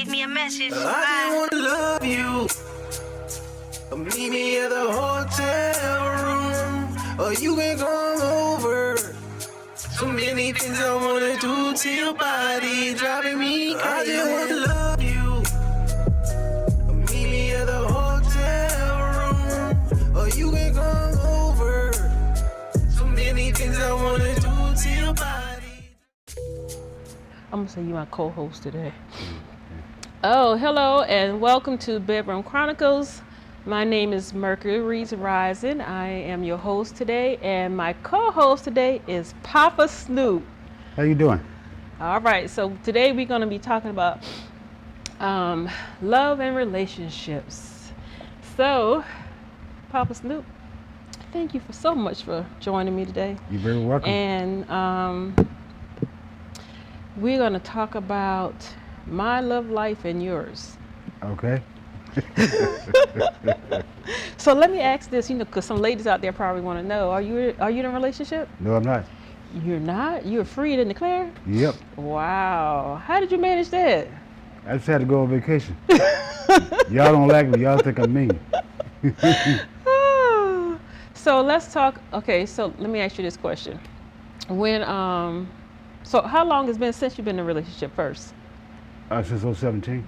leave me a message. I just wanna love you. Meet me at the hotel room, or you can come over. So many things I wanna do to your body, driving me crazy. I just wanna love you. Meet me at the hotel room, or you can come over. So many things I wanna do to your body. I'm gonna say you my co-host today. Oh, hello and welcome to Bedroom Chronicles. My name is Mercury's Rising. I am your host today, and my co-host today is Papa Snoop. How you doing? All right, so today we're gonna be talking about love and relationships. So, Papa Snoop, thank you so much for joining me today. You're very welcome. And we're gonna talk about my love life and yours. Okay. So let me ask this, because some ladies out there probably want to know: Are you in a relationship? No, I'm not. You're not. You're free to declare. Yep. Wow. How did you manage that? I just had to go on vacation. Y'all don't like me. Y'all think I'm mean. So let's talk. Okay. So let me ask you this question: When so how long has it been since you've been in a relationship first? Since 2017.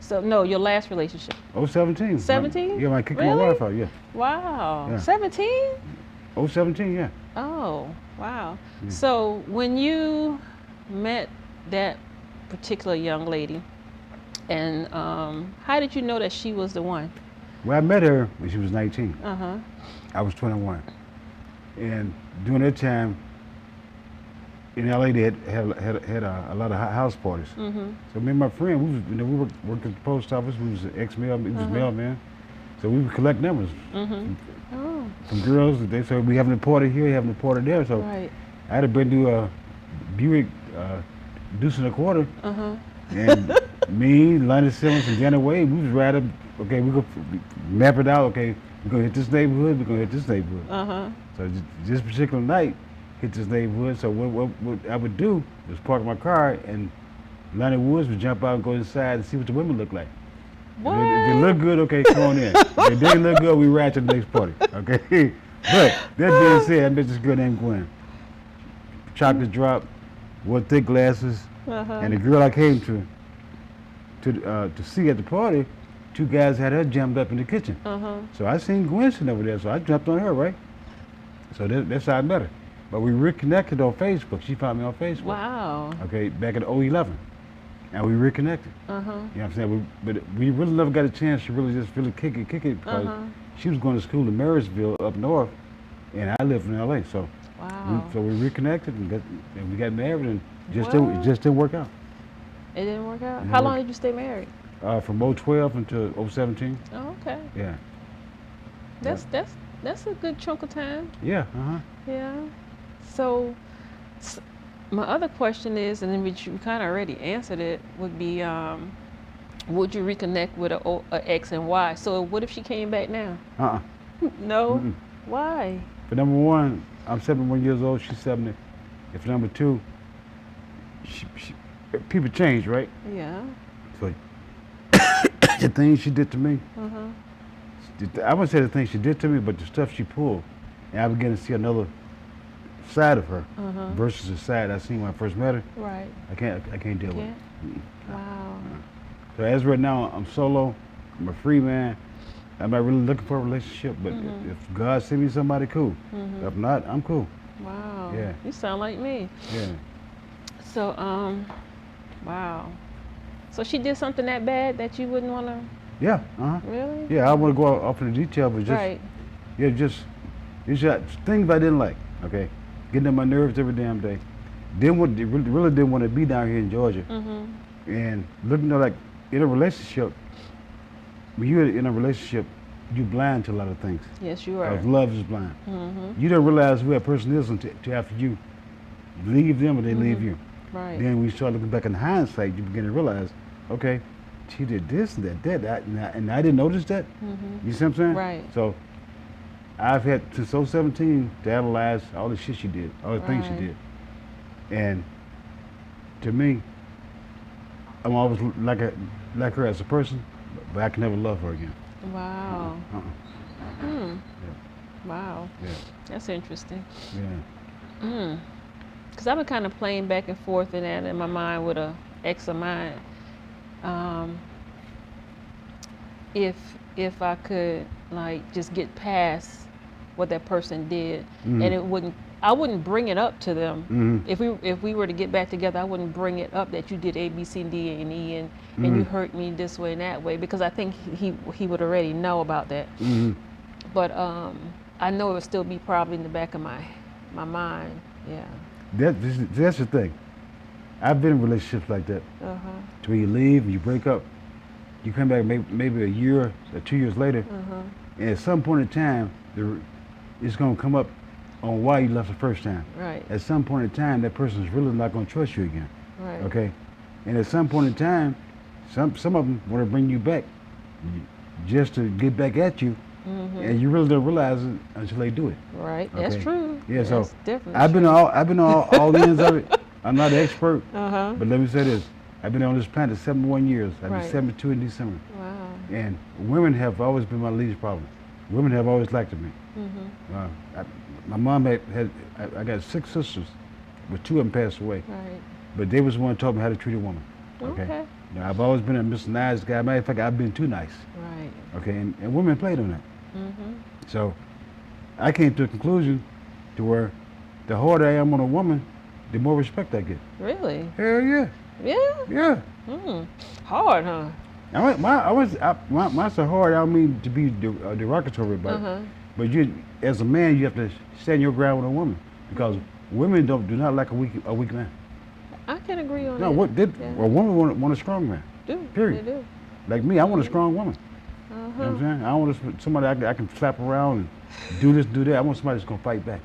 So no, your last relationship. 2017. 17? Yeah, when I kicked Really? my wife out, yeah. Wow. Yeah. 17? 2017, yeah. Oh, wow. Yeah. So when you met that particular young lady, and how did you know that she was the one? Well, I met her when she was 19. Uh-huh. I was 21. And during that time, in LA, they had a lot of house parties. Mm-hmm. So me and my friend, we worked at the post office. We was ex-mailman, mailman. So we would collect numbers from girls. So we having a party here, having a party there. So Right. I had a brand new Buick Deuce and a Quarter. Uh-huh. And me, Lonnie Simmons, and Janet Wade, we was right up. Okay, we go map it out. Okay, we're gonna hit this neighborhood. We're gonna hit this neighborhood. Uh-huh. So this particular night, hit this neighborhood. So what I would do was park my car, and Lonnie Woods would jump out and go inside and see what the women look like. What? If they look good, okay, come on in. If they didn't look good, we ride to the next party. Okay. But that being said, I met this girl named Gwen. Chocolate drop, wore thick glasses, and the girl I came to see at the party, two guys had her jammed up in the kitchen. So I seen Gwen sitting over there, so I jumped on her, right? So that's how I met her. But we reconnected on Facebook. She found me on Facebook. Wow. Okay, back in 2011. And we reconnected. You know what I'm saying? But we really never got a chance to really kick it because she was going to school in Marysville up north, and I lived in LA. So we reconnected and we got married, and it just didn't work out. It didn't work out? How long did you stay married? From 2012 until 2017. Oh, okay. Yeah. That's a good chunk of time. Yeah. Yeah. So my other question is, and then which you kind of already answered it, would be, would you reconnect with an ex and why? So what if she came back now? No? Mm-mm. Why? For number one, I'm 71 years old, she's 70. And for number two, people change, right? Yeah. So the things she did to me, I wouldn't say the things she did to me, but the stuff she pulled, and I began to see another side of her versus the side I seen when I first met her. Right. I can't deal with it. Wow. So as right now, I'm solo. I'm a free man. I'm not really looking for a relationship, but if God send me somebody, cool. If not, I'm cool. Wow. Yeah. You sound like me. Yeah. So, wow. So she did something that bad that you wouldn't want to? Yeah. Really? Yeah, I want to go off into detail, but just these are things I didn't like. Okay, getting on my nerves every damn day. Really didn't want to be down here in Georgia. And looking like in a relationship, when you're in a relationship, you're blind to a lot of things. Yes, you are. Because love is blind. You don't realize who that person is until after you leave them or they leave you. Right. Then when you start looking back in hindsight, you begin to realize, okay, she did this and that, and I didn't notice that. You see what I'm saying? Right. So I've had since 2017 to analyze all the shit she did, all the things she did. And to me, I'm always like her as a person, but I can never love her again. Wow. Yeah. Wow. Yeah. That's interesting. Yeah. Because I've been kind of playing back and forth in that in my mind with a ex of mine. If I could like just get past what that person did, and I wouldn't bring it up to them. If we were to get back together, I wouldn't bring it up that you did A, B, C, D, and E, and you hurt me this way and that way, because I think he would already know about that. But I know it would still be probably in the back of my mind. Yeah. That's the thing. I've been in relationships like that. To where you leave, you break up, you come back maybe a year or 2 years later, and at some point in time, it's going to come up on why you left the first time. Right. At some point in time, that person's really not going to trust you again. Right. Okay? And at some point in time, some of them want to bring you back just to get back at you, and you really don't realize it until they do it. Right. Okay? That's true. Yeah. That's So definitely I've been on all ends of it. I'm not an expert, Uh-huh. but let me say this: I've been on this planet 71 years. I'll be Right. 72 in December. Wow. And women have always been my least problem. Women have always liked me. My mom I got 6 sisters, but 2 of them passed away. Right. But they was the one who taught me how to treat a woman. Okay. Now, I've always been a Mr. Nice guy. Matter of fact, I've been too nice. Right. Okay, and women played on that. So I came to a conclusion to where the harder I am on a woman, the more respect I get. Really? Hell yeah. Yeah. Yeah. Hard, huh? My so hard, I don't mean to be derogatory about it. But you, as a man, you have to stand your ground with a woman, because women do not like a weak man. I can agree on No, that. a woman want a strong man. Do. Period. They do. Like me, I want a strong woman. You know what I'm saying? I want somebody I can slap around and do this, do that. I want somebody that's gonna fight back.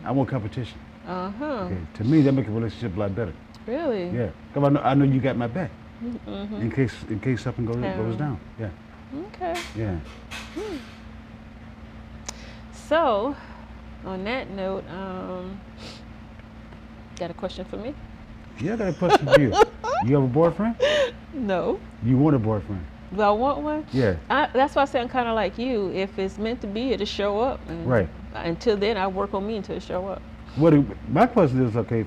I want competition. Okay. To me, that makes a relationship a lot better. Really? Yeah. Because I know you got my back. In case something goes down. Yeah. Okay. Yeah. So, on that note, got a question for me? Yeah, I got a question for you. You have a boyfriend? No. You want a boyfriend? Do I want one? Yeah. That's why I say I'm kind of like you. If it's meant to be, it'll show up. And Right. Until then, I work on me until it show up. My question is, okay,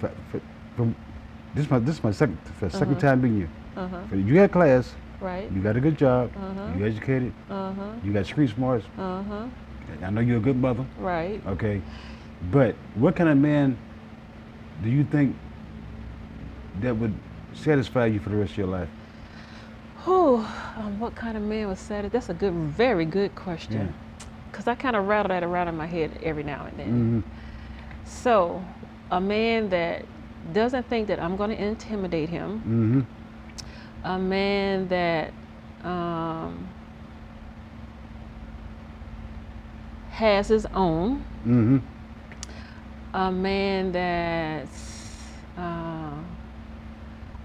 this is my second time being here. You got class, Right. you got a good job, you educated, you got street smarts. I know you're a good mother. Right. Okay, but what kind of man do you think that would satisfy you for the rest of your life? What kind of man was satisfied? That's a very good question. Because I kind of rattle that around in my head every now and then. So, a man that doesn't think that I'm going to intimidate him. A man that has his own. A man that's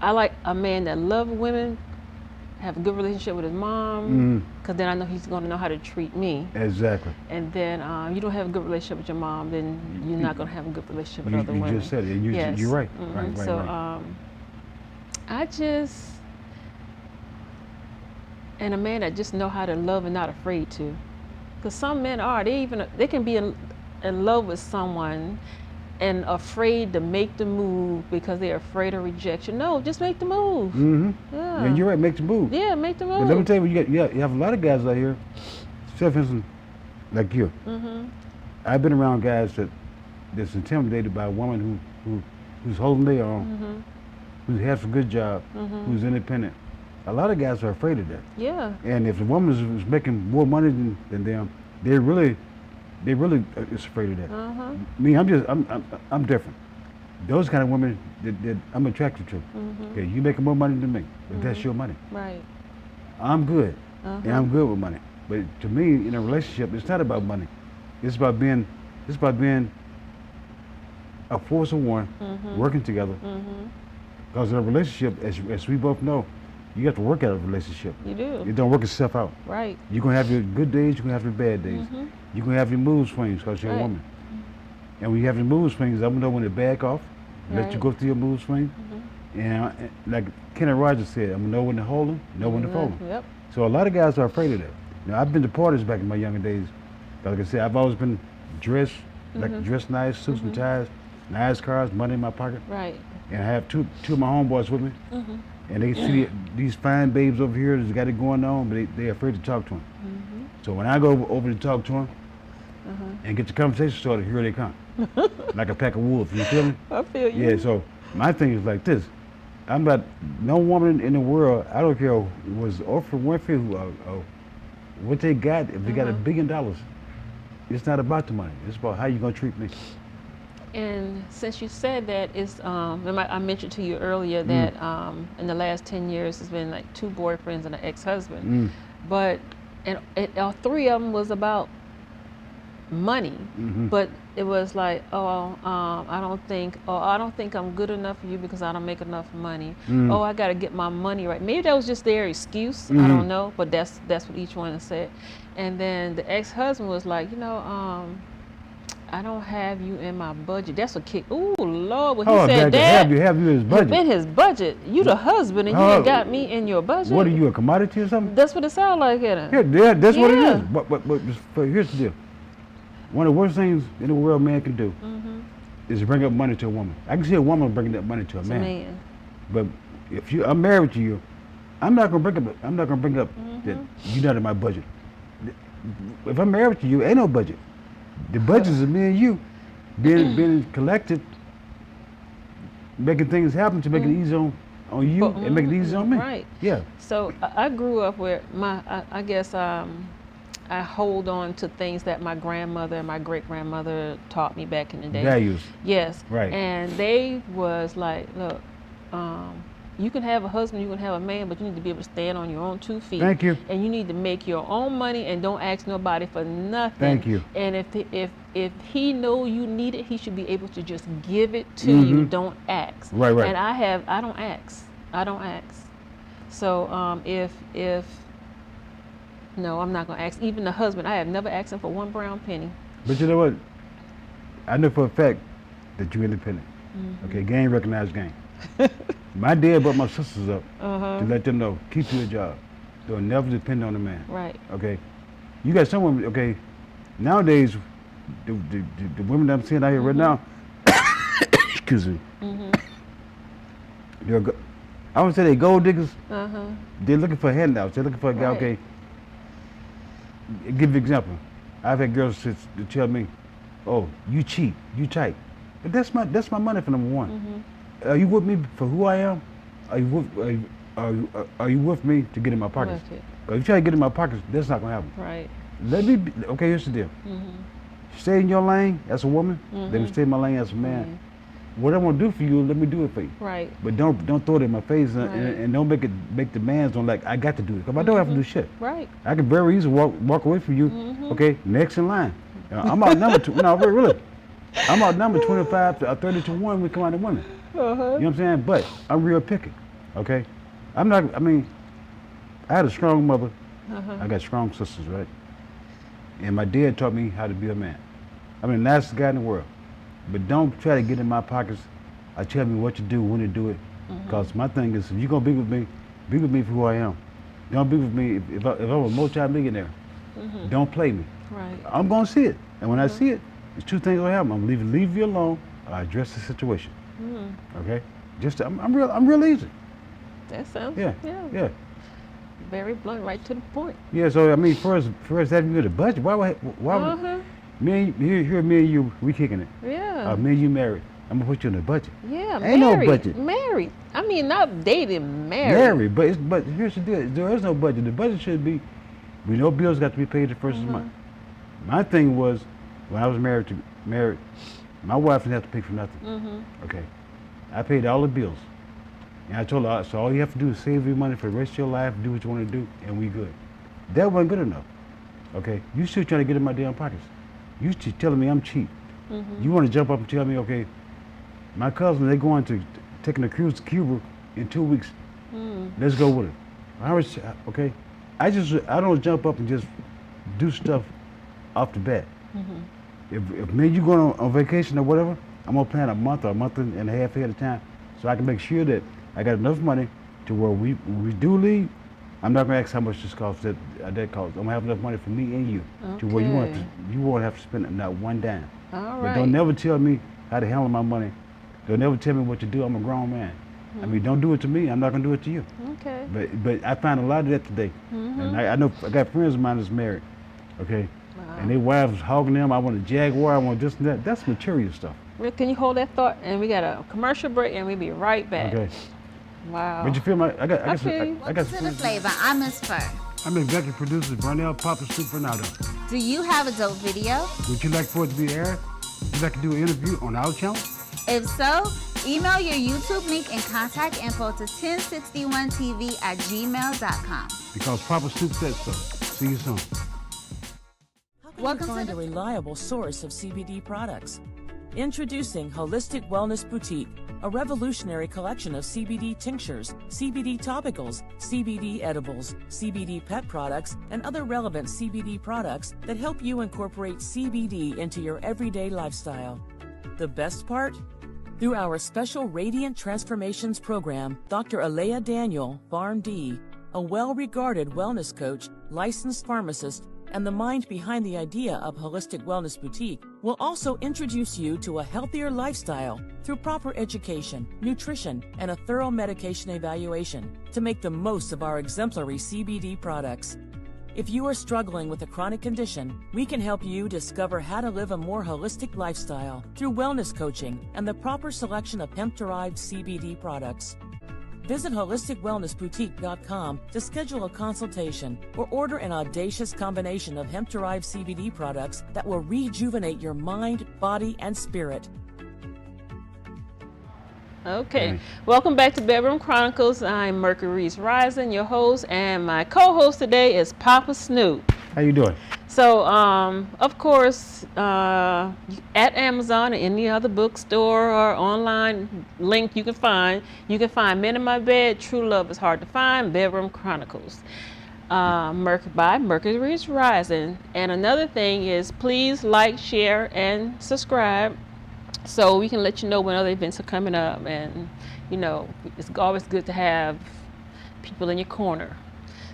I like a man that loves women, have a good relationship with his mom, because then I know he's going to know how to treat me. Exactly. And then you don't have a good relationship with your mom, then you're not going to have a good relationship with other women. You just said it. You're right. Right. So and a man that just know how to love and not afraid to. Because some men they can be in love with someone and afraid to make the move because they're afraid of rejection. No, just make the move. Yeah, you're right. Make the move. Yeah, make the move. But let me tell you, you have a lot of guys out here, say for instance, like you. I've been around guys that's intimidated by a woman who's holding their own, who has a good job, who's independent. A lot of guys are afraid of that. Yeah. And if the woman is making more money than them, they really is afraid of that. Me, I'm different. Those kind of women that I'm attracted to. Okay, you making more money than me, but that's your money. Right. I'm good, and I'm good with money. But to me, in a relationship, it's not about money. It's about being a force of one, working together. Because in a relationship, as we both know, you have to work out a relationship. You do. It don't work itself out. Right. You're going to have your good days, you're going to have your bad days. You're going to have your mood swings because you're a woman. And when you have your mood swings, I'm going to know when to back off, let you go through your mood swing. And like Kenny Rogers said, I'm gonna know when to hold them, know when to fold them. Yep. So a lot of guys are afraid of that. Now, I've been to parties back in my younger days. Like I said, I've always been dressed, dressed nice, suits and ties, nice cars, money in my pocket. Right. And I have two of my homeboys with me. And they see these fine babes over here that's got it going on, but they're afraid to talk to them. So when I go over to talk to them and get the conversation started, here they come. Like a pack of wolves, you feel me? I feel you. Yeah, so my thing is like this. I'm not, no woman in the world, I don't care, was Oprah Winfrey, what they got, if they got $1 billion, it's not about the money. It's about how you gonna treat me. And since you said that, it's I mentioned to you earlier that in the last 10 years, it's been like 2 boyfriends and an ex-husband. But and all 3 of them was about money. But it was like, I don't think I'm good enough for you because I don't make enough money. Oh, I got to get my money right. Maybe that was just their excuse. I don't know, but that's what each one said. And then the ex-husband was like, I don't have you in my budget. That's what kicked. Ooh, Lord, when he said that, have you in his budget. in his budget. You the husband, and you ain't got me in your budget. What are you, a commodity or something? That's what it sounds like, isn't it? Yeah, that's what it is. But here's the deal. One of the worst things in the world a man can do is bring up money to a woman. I can see a woman bringing up money to a man. But if I'm married to you, I'm not gonna bring up that you're not in my budget. If I'm married to you, ain't no budget. The budget is me and you being collective, making things happen to make it easy on you and make it easy on me. Right. Yeah. So I grew up where I guess I hold on to things that my grandmother and my great grandmother taught me back in the day. Values. Yes. Right. And they was like, look, you can have a husband, you can have a man, but you need to be able to stand on your own 2 feet. Thank you. And you need to make your own money and don't ask nobody for nothing. Thank you. And if he know you need it, he should be able to just give it to you. Don't ask. Right. And I don't ask. So no, I'm not gonna ask. Even the husband, I have never asked him for 1 brown penny. But you know what? I know for a fact that you're independent. Okay, game recognized game. My dad brought my sisters up to let them know, keep your job. They'll never depend on a man. Right. Okay. You got some women, okay, nowadays, the women that I'm seeing out here right now, excuse me, I would say they're gold diggers. They're looking for handouts. They're looking for a guy, okay. Give you an example. I've had girls to tell me, oh, you cheap, you tight. But that's my money for number one. Are you with me for who I am? Are you with me to get in my pockets? If you try to get in my pockets, that's not gonna happen. Right. Let me okay, here's the deal. Stay in your lane as a woman, let me stay in my lane as a man. What I want to do for you, let me do it for you. Right. But don't throw it in my face and don't make demands on like I got to do it. Because I don't have to do shit. Right. I can very easily walk away from you. Okay, next in line. I'm outnumbered. No, really. I'm outnumbered 25 to 30 to 1 when we come out of women. You know what I'm saying? But I'm real picky. Okay. I had a strong mother. I got strong sisters, right? And my dad taught me how to be a man. I'm the nicest guy in the world. But don't try to get in my pockets or tell me what to do, when to do it. Because my thing is, if you're going to be with me for who I am. Don't be with me if I'm a multi-millionaire. Don't play me. Right. I'm going to see it. And when I see it, there's 2 things going to happen. I'm going to leave you alone or I address the situation. Okay? I'm real easy. That sounds, Yeah. very blunt, right to the point. Yeah, so first having you the budget, why would me and you, we kicking it. Yeah. Me and you married. I'm gonna put you in the budget. Yeah, Ain't married, no budget. Married. I mean, not dating, married. Married, but here's the deal. There is no budget. The budget should be, we know bills got to be paid the first of the month. My thing was, when I was married, my wife didn't have to pay for nothing. Okay. I paid all the bills. And I told her, so all you have to do is save your money for the rest of your life, do what you want to do, and we good. That wasn't good enough. Okay? You still trying to get in my damn pockets. You still telling me I'm cheap. You want to jump up and tell me, okay, my cousin, they're going to taking a cruise to Cuba in 2 weeks. Let's go with it. Okay? I don't jump up and just do stuff off the bat. If me and you going on vacation or whatever, I'm gonna plan a month or a month and a half ahead of time so I can make sure that I got enough money to where when we do leave, I'm not gonna ask how much this costs. That costs. I'm gonna have enough money for me and you to where you won't have to spend not one dime. All But right. don't never tell me how to handle my money. Don't never tell me what to do. I'm a grown man. I mean, don't do it to me. I'm not gonna do it to you. Okay. But I find a lot of that today, and I know I got friends of mine that's married, okay, and their wives hogging them. I want a Jaguar. I want this and that. That's material stuff. Rick, can you hold that thought? And we got a commercial break, and we'll be right back. Okay. Wow. But you feel my? I got feel some. you. I got To some the friends. flavor, I'm Miss Fur. I'm executive producer Burnell Papa Soup Bernardo. Do you have a dope video? Would you like for it to be aired? Would you like to do an interview on our channel? If so, email your YouTube link and contact info to 1061tv@gmail.com. Because Papa Soup said so. See you soon. How can Welcome you to find the- a reliable source of CBD products? Introducing Holistic Wellness Boutique, a revolutionary collection of CBD tinctures, CBD topicals, CBD edibles, CBD pet products, and other relevant CBD products that help you incorporate CBD into your everyday lifestyle. The best part? Through our special Radiant Transformations program, Dr. Alea Daniel, PharmD, a well-regarded wellness coach, licensed pharmacist, and the mind behind the idea of Holistic Wellness Boutique, will also introduce you to a healthier lifestyle through proper education, nutrition, and a thorough medication evaluation to make the most of our exemplary CBD products. If you are struggling with a chronic condition, we can help you discover how to live a more holistic lifestyle through wellness coaching and the proper selection of hemp-derived CBD products. Visit holisticwellnessboutique.com to schedule a consultation or order an audacious combination of hemp-derived CBD products that will rejuvenate your mind, body, and spirit. Okay. Right. Welcome back to Bedroom Chronicles. I'm Mercury's Rising, your host, and my co-host today is Papa Snoop. How you doing? So, of course, at Amazon or any other bookstore or online link you can find Men in My Bed, True Love is Hard to Find, Bedroom Chronicles, by Mercury's Rising. And another thing is please like, share, and subscribe so we can let you know when other events are coming up. And, you know, it's always good to have people in your corner.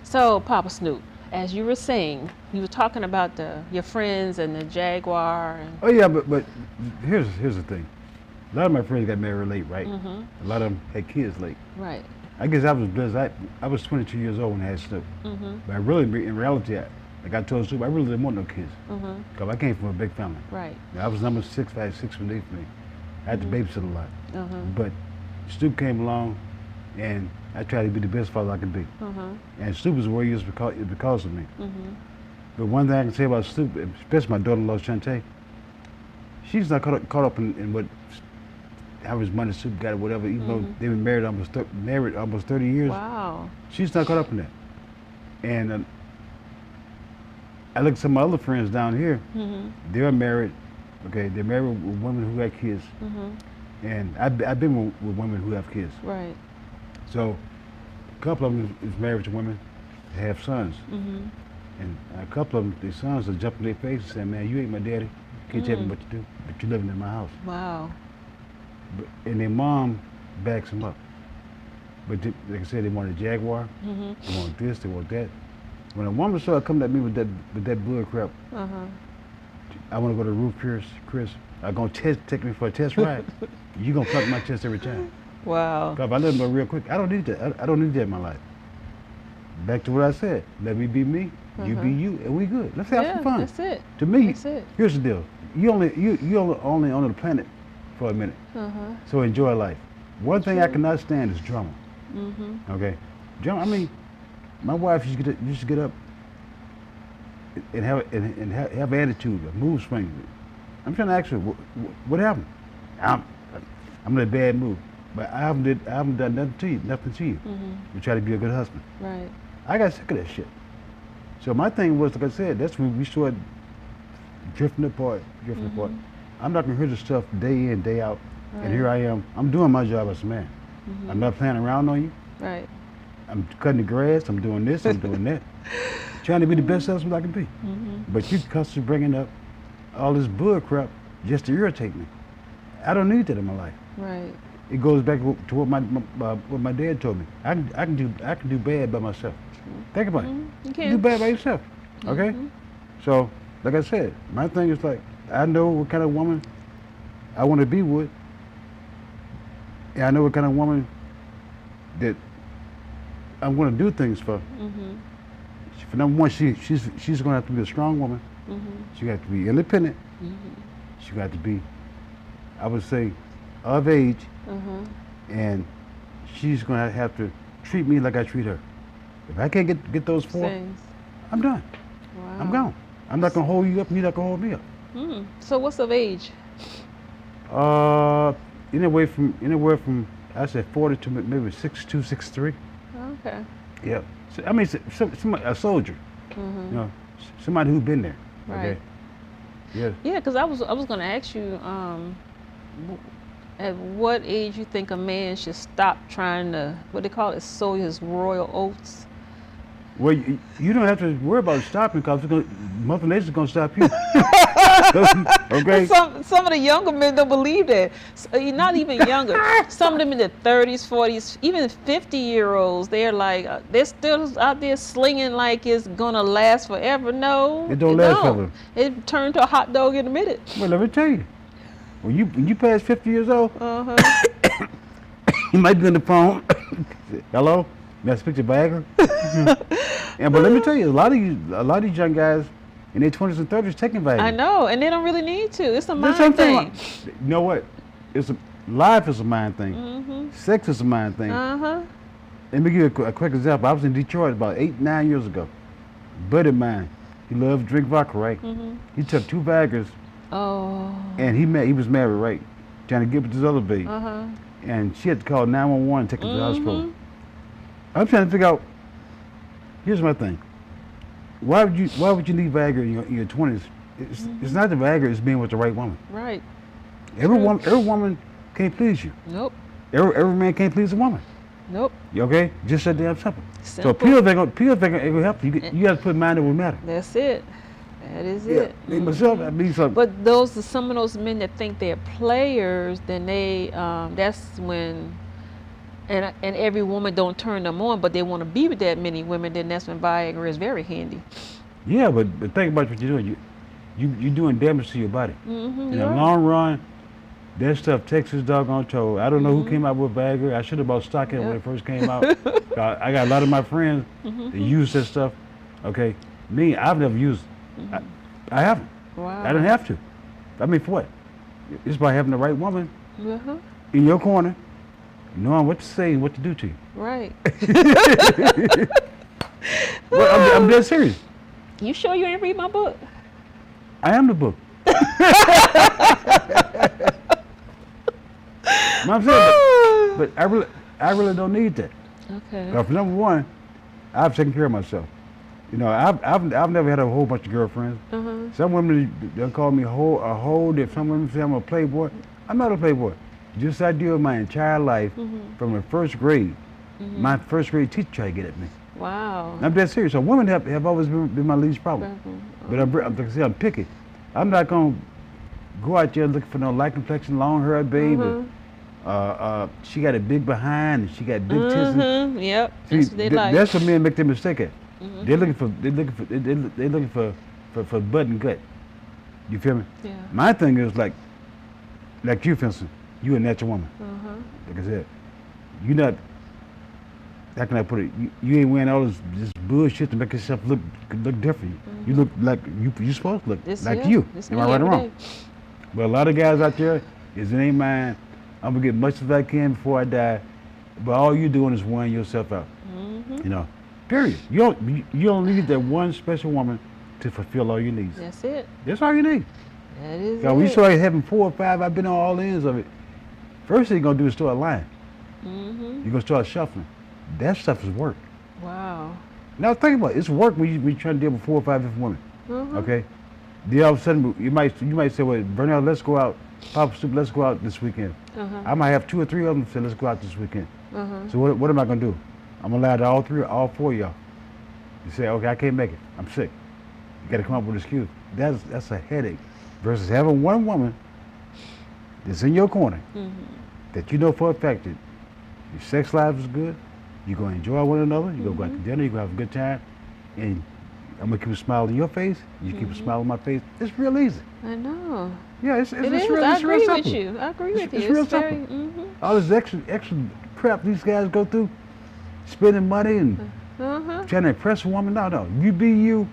So, Papa Snoop, as you were saying, you were talking about your friends and the Jaguar. And, Oh yeah, but here's the thing. A lot of my friends got married late, right? Mm-hmm. A lot of them had kids late. right. I guess I was blessed. I was 22 years old when I had Snoop. Mm-hmm. But I really, in reality, like I told Snoop, I really didn't want no kids. Mm-hmm. Because I came from a big family. Right. I was number 6, I had 6 beneath me. I had to babysit a lot. Uh-huh. But Snoop came along, and I tried to be the best father I could be. Uh-huh. And Snoop is where he is because of me. Mm-hmm. But one thing I can say about Snoop, especially my daughter-in-law Shantae, she's not caught up in what how much money Snoop got or whatever. Even though they've been married almost 30 years, Wow. she's not caught up in that. And I look at some of my other friends down here. Mm-hmm. They're married. Okay, they're married with women who have kids, Mm-hmm. and I've been with women who have kids. Right. So a couple of them is married to women that have sons. Mm-hmm. And a couple of them, their sons are jumping their face and saying, man, you ain't my daddy. You can't tell me what to do, but you're living in my house. Wow. And their mom backs them up. But like I said, they want a Jaguar, Mm-hmm. they want this, they want that. When a woman started coming at me with that bull crap, Uh-huh. I want to go to Roof Pierce, Chris, are going to take me for a test ride. You're going to cut my chest every time. Wow. If I let them go real quick, I don't need that. I don't need that in my life. Back to what I said. Let me be me, you be you, and we good. Let's have Yeah, some fun. that's it. To me, That's it. here's the deal. You only on the planet for a minute. Uh-huh. So enjoy life. One thing I cannot stand is drama. Mm-hmm. Okay? Drama, I mean, my wife used to get up and have attitude, a mood swing. I'm trying to ask her, what happened? I'm in a bad mood. But I haven't done nothing to you. Mm-hmm. To try to be a good husband. Right. I got sick of that shit. So my thing was, like I said, that's when we started drifting apart. I'm not gonna hear this stuff day in, day out. Right. And here I am. I'm doing my job as a man. Mm-hmm. I'm not playing around on you. Right. I'm cutting the grass. I'm doing this. I'm doing that. Trying to be the best husband I can be. Mm-hmm. But you constantly bringing up all this bull crap just to irritate me. I don't need that in my life. Right. it goes back to what my dad told me. I can do bad by myself. Think about it. You You can. do bad by yourself. Okay? So, like I said, my thing is like, I know what kind of woman I want to be with. And I know what kind of woman that I'm going to do things for. For number one, she's going to have to be a strong woman. She got to be independent. She got to be, I would say, of age. And she's going to have to treat me like I treat her. If I can't get those four, Things. I'm done. Wow. I'm gone. I'm not going to hold you up, and you're not going to hold me up. So what's of age? Anywhere from I said 40 to maybe 6'2", 6'3". Okay. Yeah. So, I mean, a soldier. You know, somebody who's been there. Okay. Right. Yeah. Yeah, because I was going to ask you, at what age you think a man should stop trying to, what they call it, sow his royal oats? Well, you don't have to worry about stopping because Mother Nature's going to stop you. Okay. Some of the younger men don't believe that. Not even younger. Some of them in their 30s, 40s, even 50-year-olds. They're like they're still out there slinging like it's gonna last forever. No, It don't last forever. It turned to a hot dog in a minute. Well, let me tell you, when you pass 50 years old, you might be on the phone. Hello, may I speak to Viagra? Yeah, but let me tell you, a lot of these young guys in their 20s and 30s taking Viagra. I know, and they don't really need to. It's a That's mind something thing. You know what? Life is a mind thing. Sex is a mind thing. Let me give you a quick example. I was in Detroit about 8-9 years ago. A buddy of mine, he loved to drink vodka, right? He took 2 Viagras, and he was married, right? Trying to get with this other baby. And she had to call 911 and take him to the hospital. I'm trying to figure out, here's my thing. Why would you need Viagra in your 20s? It's not the Viagra, it's being with the right woman. Right. Every woman can't please you. Nope. Every man can't please a woman. Nope. You okay? Just that damn simple. Simple. So pills ain't gonna help you. You got to put mind over matter. That's it. That is it. Me myself, I mean something. But some of those men that think they're players, then they that's when and every woman don't turn them on, but they want to be with that many women, then that's when Viagra is very handy. Yeah, but think about what you're doing. You're doing damage to your body. In the long run, that stuff takes its doggone toll. I don't know who came out with Viagra. I should have bought stock in it when it first came out. I got a lot of my friends that use that stuff. Okay, me, I've never used it. I haven't. Wow. I don't have to. I mean, for what? It's by having the right woman in your corner, knowing what to say and what to do to you. Right. Well, I'm dead serious. You sure you didn't read my book? I am the book. I'm saying, but I really don't need that. Okay. For number one, I've taken care of myself. You know, I've never had a whole bunch of girlfriends. Some women they'll call me a hoe. If some women say I'm a playboy, I'm not a playboy. Just I deal with my entire life from the first grade. My first grade teacher tried to get at me. Wow. I'm dead serious. So women have always been my least problem. But I'm picky. I'm not gonna go out there looking for no light complexion, long hair baby. She got a big behind and she got big tits. Yep. See, That's what they like. that's what men make their mistake at. They're looking for butt and gut. You feel me? Yeah. My thing is like you, Vincent. You a natural woman. Like I said, you not. How can I put it? You ain't wearing all this bullshit to make yourself look different. You look like you supposed to look like you. Am I right or wrong? But a lot of guys out there is in their mind, I'm gonna get much as I can before I die. But all you're doing is wearing yourself out. You know, period. You don't need that one special woman to fulfill all your needs. That's it. That's all you need. That is When you it. start having 4 or 5, I've been on all ends of it. First thing you're gonna do is start lying. You're gonna start shuffling. That stuff is work. Wow. Now think about it. It's work when you trying to deal with 4 or 5 different women. Okay. Then all of a sudden you might say, well, Bernal, let's go out. Papa Soup, let's go out this weekend. I might have 2 or 3 of them say, let's go out this weekend. So what am I gonna do? I'm gonna allow all 4 of y'all. You say, okay, I can't make it. I'm sick. You gotta come up with an excuse. That's a headache. Versus having one woman that's in your corner, that you know for a fact that your sex life is good, you're going to enjoy one another, you're going to go out to dinner, you're going to have a good time, and I'm going to keep a smile on your face, you keep a smile on my face. It's real easy. I know. Yeah, it's It real, is. it's I real agree simple. with you. I agree with you. It's real very, simple. All this extra crap these guys go through, spending money and trying to impress a woman. No. You be you.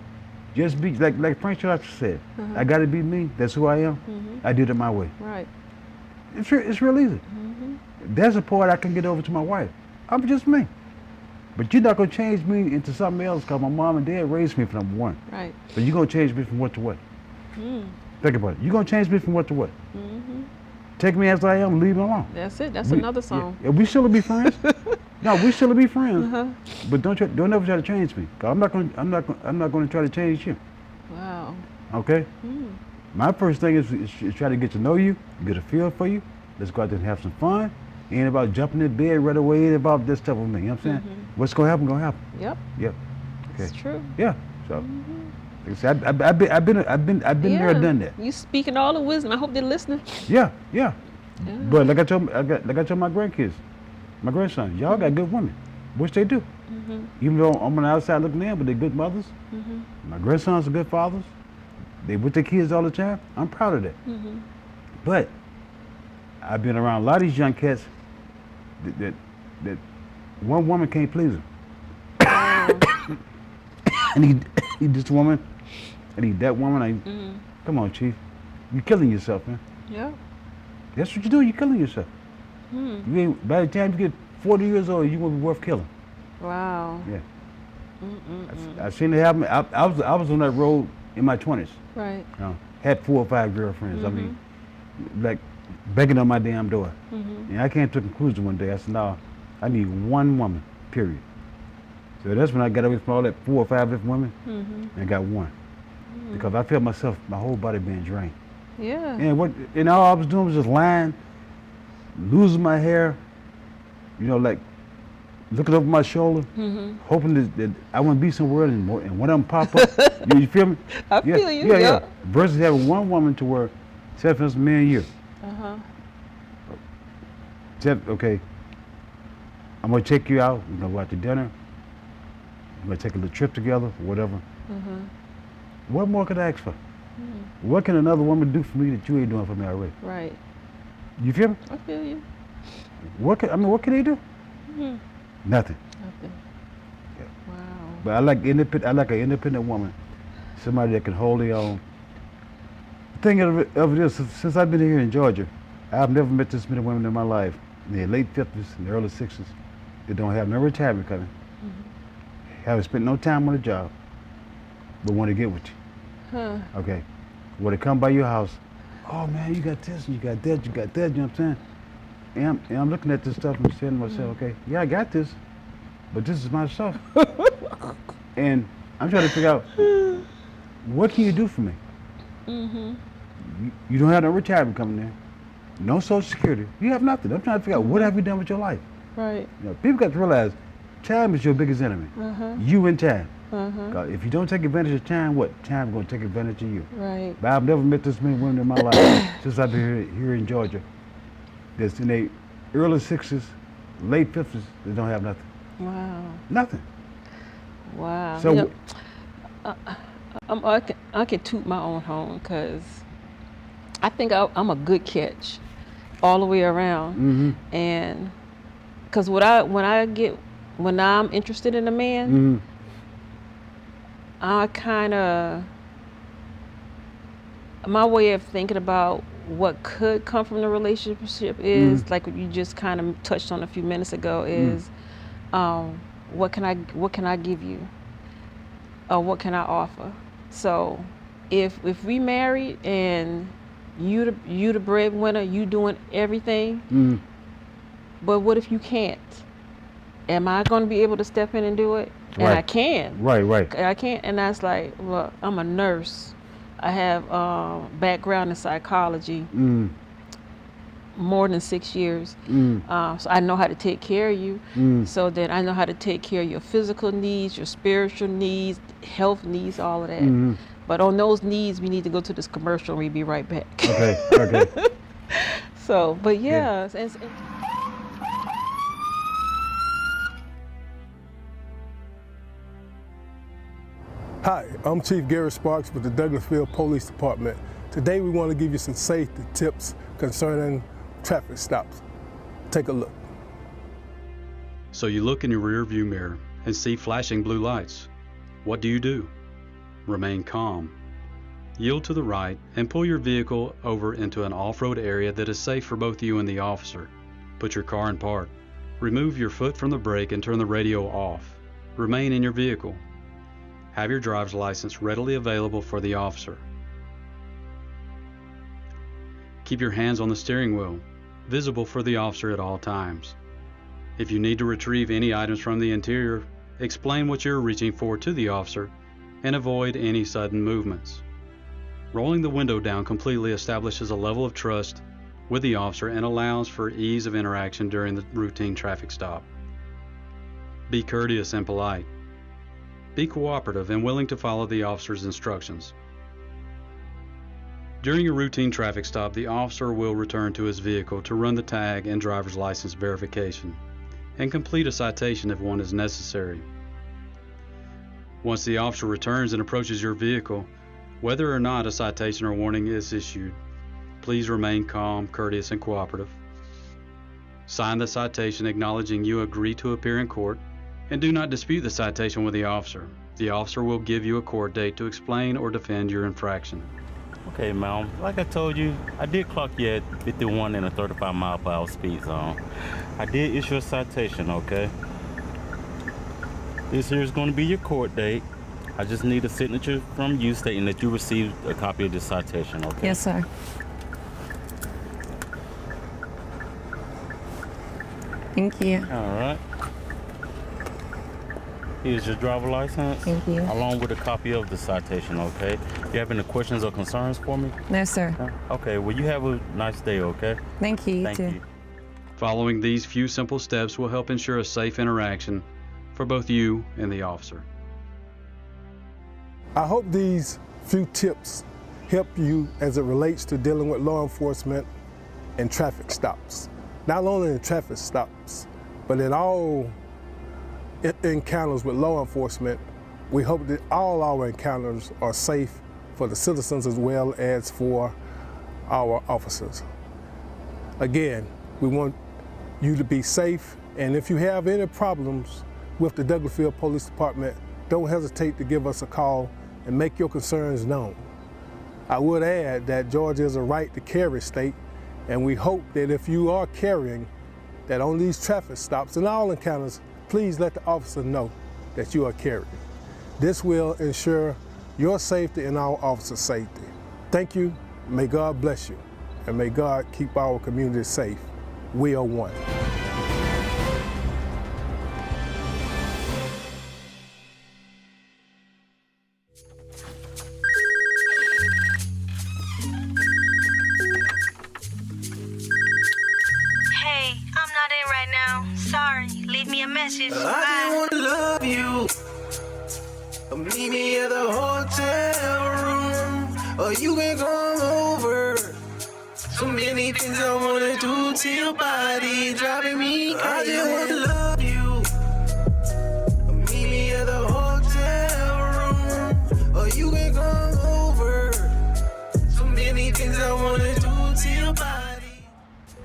Just be, like Frank Sinatra said, I got to be me. That's who I am. I did it my way. Right. It's real easy. There's a part I can get over to my wife. I'm just me. But you're not going to change me into something else because my mom and dad raised me from number one. Right. But you're going to change me from what to what? Think about it. You're going to change me from what to what? Take me as I am, leave me alone. That's it. That's another song. Yeah, we still be friends. No, we still be friends. But don't ever try to change me. Cause I'm not going to try to change you. Wow. Okay. My first thing is try to get to know you, get a feel for you. Let's go out there and have some fun. It ain't about jumping in bed right away. It ain't about this stuff with me. You know what I'm saying? What's gonna happen? Gonna happen. Yep. Yep. Okay. It's true. Yeah. So, like I said, I've been there, done that. You speaking all the wisdom. I hope they're listening. Yeah. But like I told my grandkids, my grandsons, y'all got good women, which they do. Even though I'm on the outside looking in, but they're good mothers. My grandsons are good fathers. They with their kids all the time. I'm proud of that. But I've been around a lot of these young cats that one woman can't please them. And he this woman, and he that woman. Come on, Chief. You're killing yourself, man. Yeah. That's what you do. You're killing yourself. You ain't, by the time you get 40 years old, you won't be worth killing. Wow. Yeah. I seen it happen. I was on that road in my 20s. Right. You know, had 4 or 5 girlfriends. I mean, like begging on my damn door. And I came to a conclusion one day. I said, no, I need one woman, period. So that's when I got away from all that 4 or 5 different women and got one. Because I felt myself, my whole body being drained. Yeah. And all I was doing was just lying, losing my hair, you know, like looking over my shoulder, hoping that I wouldn't be somewhere and one of them pop up. You feel me? I feel you. Yeah. Versus having one woman to work 7 men a year. Okay, I'm gonna take you out. We're gonna go out to dinner. We're gonna take a little trip together, whatever. What more could I ask for? What can another woman do for me that you ain't doing for me already? Right. You feel me? I feel you. What can they do? Nothing. Nothing. Yeah. Wow. But I like an independent woman, somebody that can hold their own. The thing of it is, since I've been here in Georgia, I've never met this many women in my life, in their late 50s and early 60s, that don't have no retirement coming, haven't spent no time on a job, but want to get with you. Okay. When they come by your house, oh man, you got this, and you got that, you know what I'm saying? And I'm looking at this stuff and saying to myself, okay, yeah, I got this, but this is my stuff. And I'm trying to figure out, what can you do for me? You don't have no retirement coming in, no Social Security. You have nothing. I'm trying to figure out, what have you done with your life? Right. You know, people got to realize, time is your biggest enemy. You and time. If you don't take advantage of time, what? Time going to take advantage of you. Right. But I've never met this many women in my life since I've been here in Georgia that's in their early 60s, late 50s, they don't have nothing. Wow. Nothing. Wow. So, you know, I can toot my own horn because I think I'm a good catch all the way around. And because when I'm interested in a man, I kind of, my way of thinking about what could come from the relationship is like what you just kind of touched on a few minutes ago is what can I give you, or what can I offer? So if we married and you the breadwinner, you doing everything, but what if you can't? Am I going to be able to step in and do it? And I can. Right. I can't, and that's like, well, I'm a nurse. I have background in psychology, more than 6 years. So I know how to take care of you. So then I know how to take care of your physical needs, your spiritual needs, health needs, all of that. But on those needs, we need to go to this commercial and we'll be right back. Okay. So, but yeah. Hi, I'm Chief Gary Sparks with the Douglasville Police Department. Today we want to give you some safety tips concerning traffic stops. Take a look. So you look in your rearview mirror and see flashing blue lights. What do? Remain calm. Yield to the right and pull your vehicle over into an off-road area that is safe for both you and the officer. Put your car in park. Remove your foot from the brake and turn the radio off. Remain in your vehicle. Have your driver's license readily available for the officer. Keep your hands on the steering wheel, visible for the officer at all times. If you need to retrieve any items from the interior, explain what you're reaching for to the officer and avoid any sudden movements. Rolling the window down completely establishes a level of trust with the officer and allows for ease of interaction during the routine traffic stop. Be courteous and polite. Be cooperative and willing to follow the officer's instructions. During a routine traffic stop, the officer will return to his vehicle to run the tag and driver's license verification and complete a citation if one is necessary. Once the officer returns and approaches your vehicle, whether or not a citation or warning is issued, please remain calm, courteous, and cooperative. Sign the citation acknowledging you agree to appear in court, and do not dispute the citation with the officer. The officer will give you a court date to explain or defend your infraction. Okay, ma'am. Like I told you, I did clock you at 51 in a 35 mile per hour speed zone. I did issue a citation, okay? This here is going to be your court date. I just need a signature from you stating that you received a copy of this citation, okay? Yes, sir. Thank you. All right. Here's your driver license. Thank you. Along with a copy of the citation, okay? You have any questions or concerns for me? No, sir. Okay, well, you have a nice day, okay? Thank you. Thank too. you. Following these few simple steps will help ensure a safe interaction for both you and the officer. I hope these few tips help you as it relates to dealing with law enforcement and traffic stops. Not only in traffic stops, but in all encounters with law enforcement. We hope that all our encounters are safe for the citizens as well as for our officers. Again, we want you to be safe, and if you have any problems with the Douglasville Police Department, don't hesitate to give us a call and make your concerns known. I would add that Georgia is a right to carry state, and we hope that if you are carrying, that on these traffic stops and all encounters, please let the officer know that you are carrying. This will ensure your safety and our officers' safety. Thank you, may God bless you, and may God keep our community safe. We are one. Hey, I'm not in right now. Sorry, leave me a message. I Bye. just wanna love you. Meet me at the hotel room, or you can come over. So many things I wanna do to your body, driving me crazy. I just wanna love you. Meet me at the hotel room, or you can come over. So many things I wanna do to your body.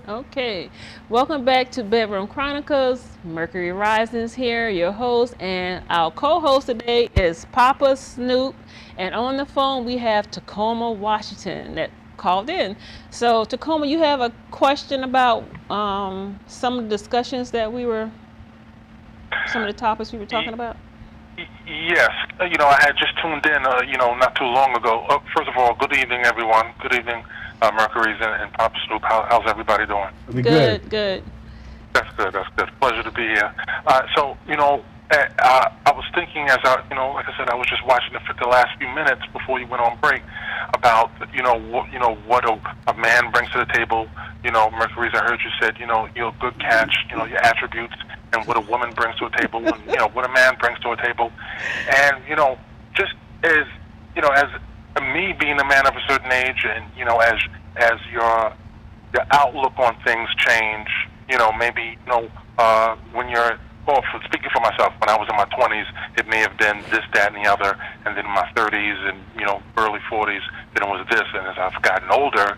Okay, welcome back to Bedroom Chronicles. Mercury Rising's here, your host, and our co-host today is Papa Snoop. And on the phone we have Tacoma, Washington, that called in. So Tacoma, you have a question about some of the discussions that some of the topics we were talking about? Yes, I had just tuned in, not too long ago. First of all, good evening, everyone. Good evening, Mercury's and Papa Snoop. How's everybody doing? Good. That's good. Pleasure to be here. I was thinking as like I said, I was just watching the last few minutes before you went on break about, what a man brings to the table. Mercury's, I heard you said, you're a good catch, your attributes, and what a woman brings to a table, and, what a man brings to a table. And, just as me being a man of a certain age, and, as your outlook on things change, maybe, when you're, speaking for myself, when I was in my 20s, it may have been this, that, and the other, and then in my 30s and early 40s, then it was this, and as I've gotten older,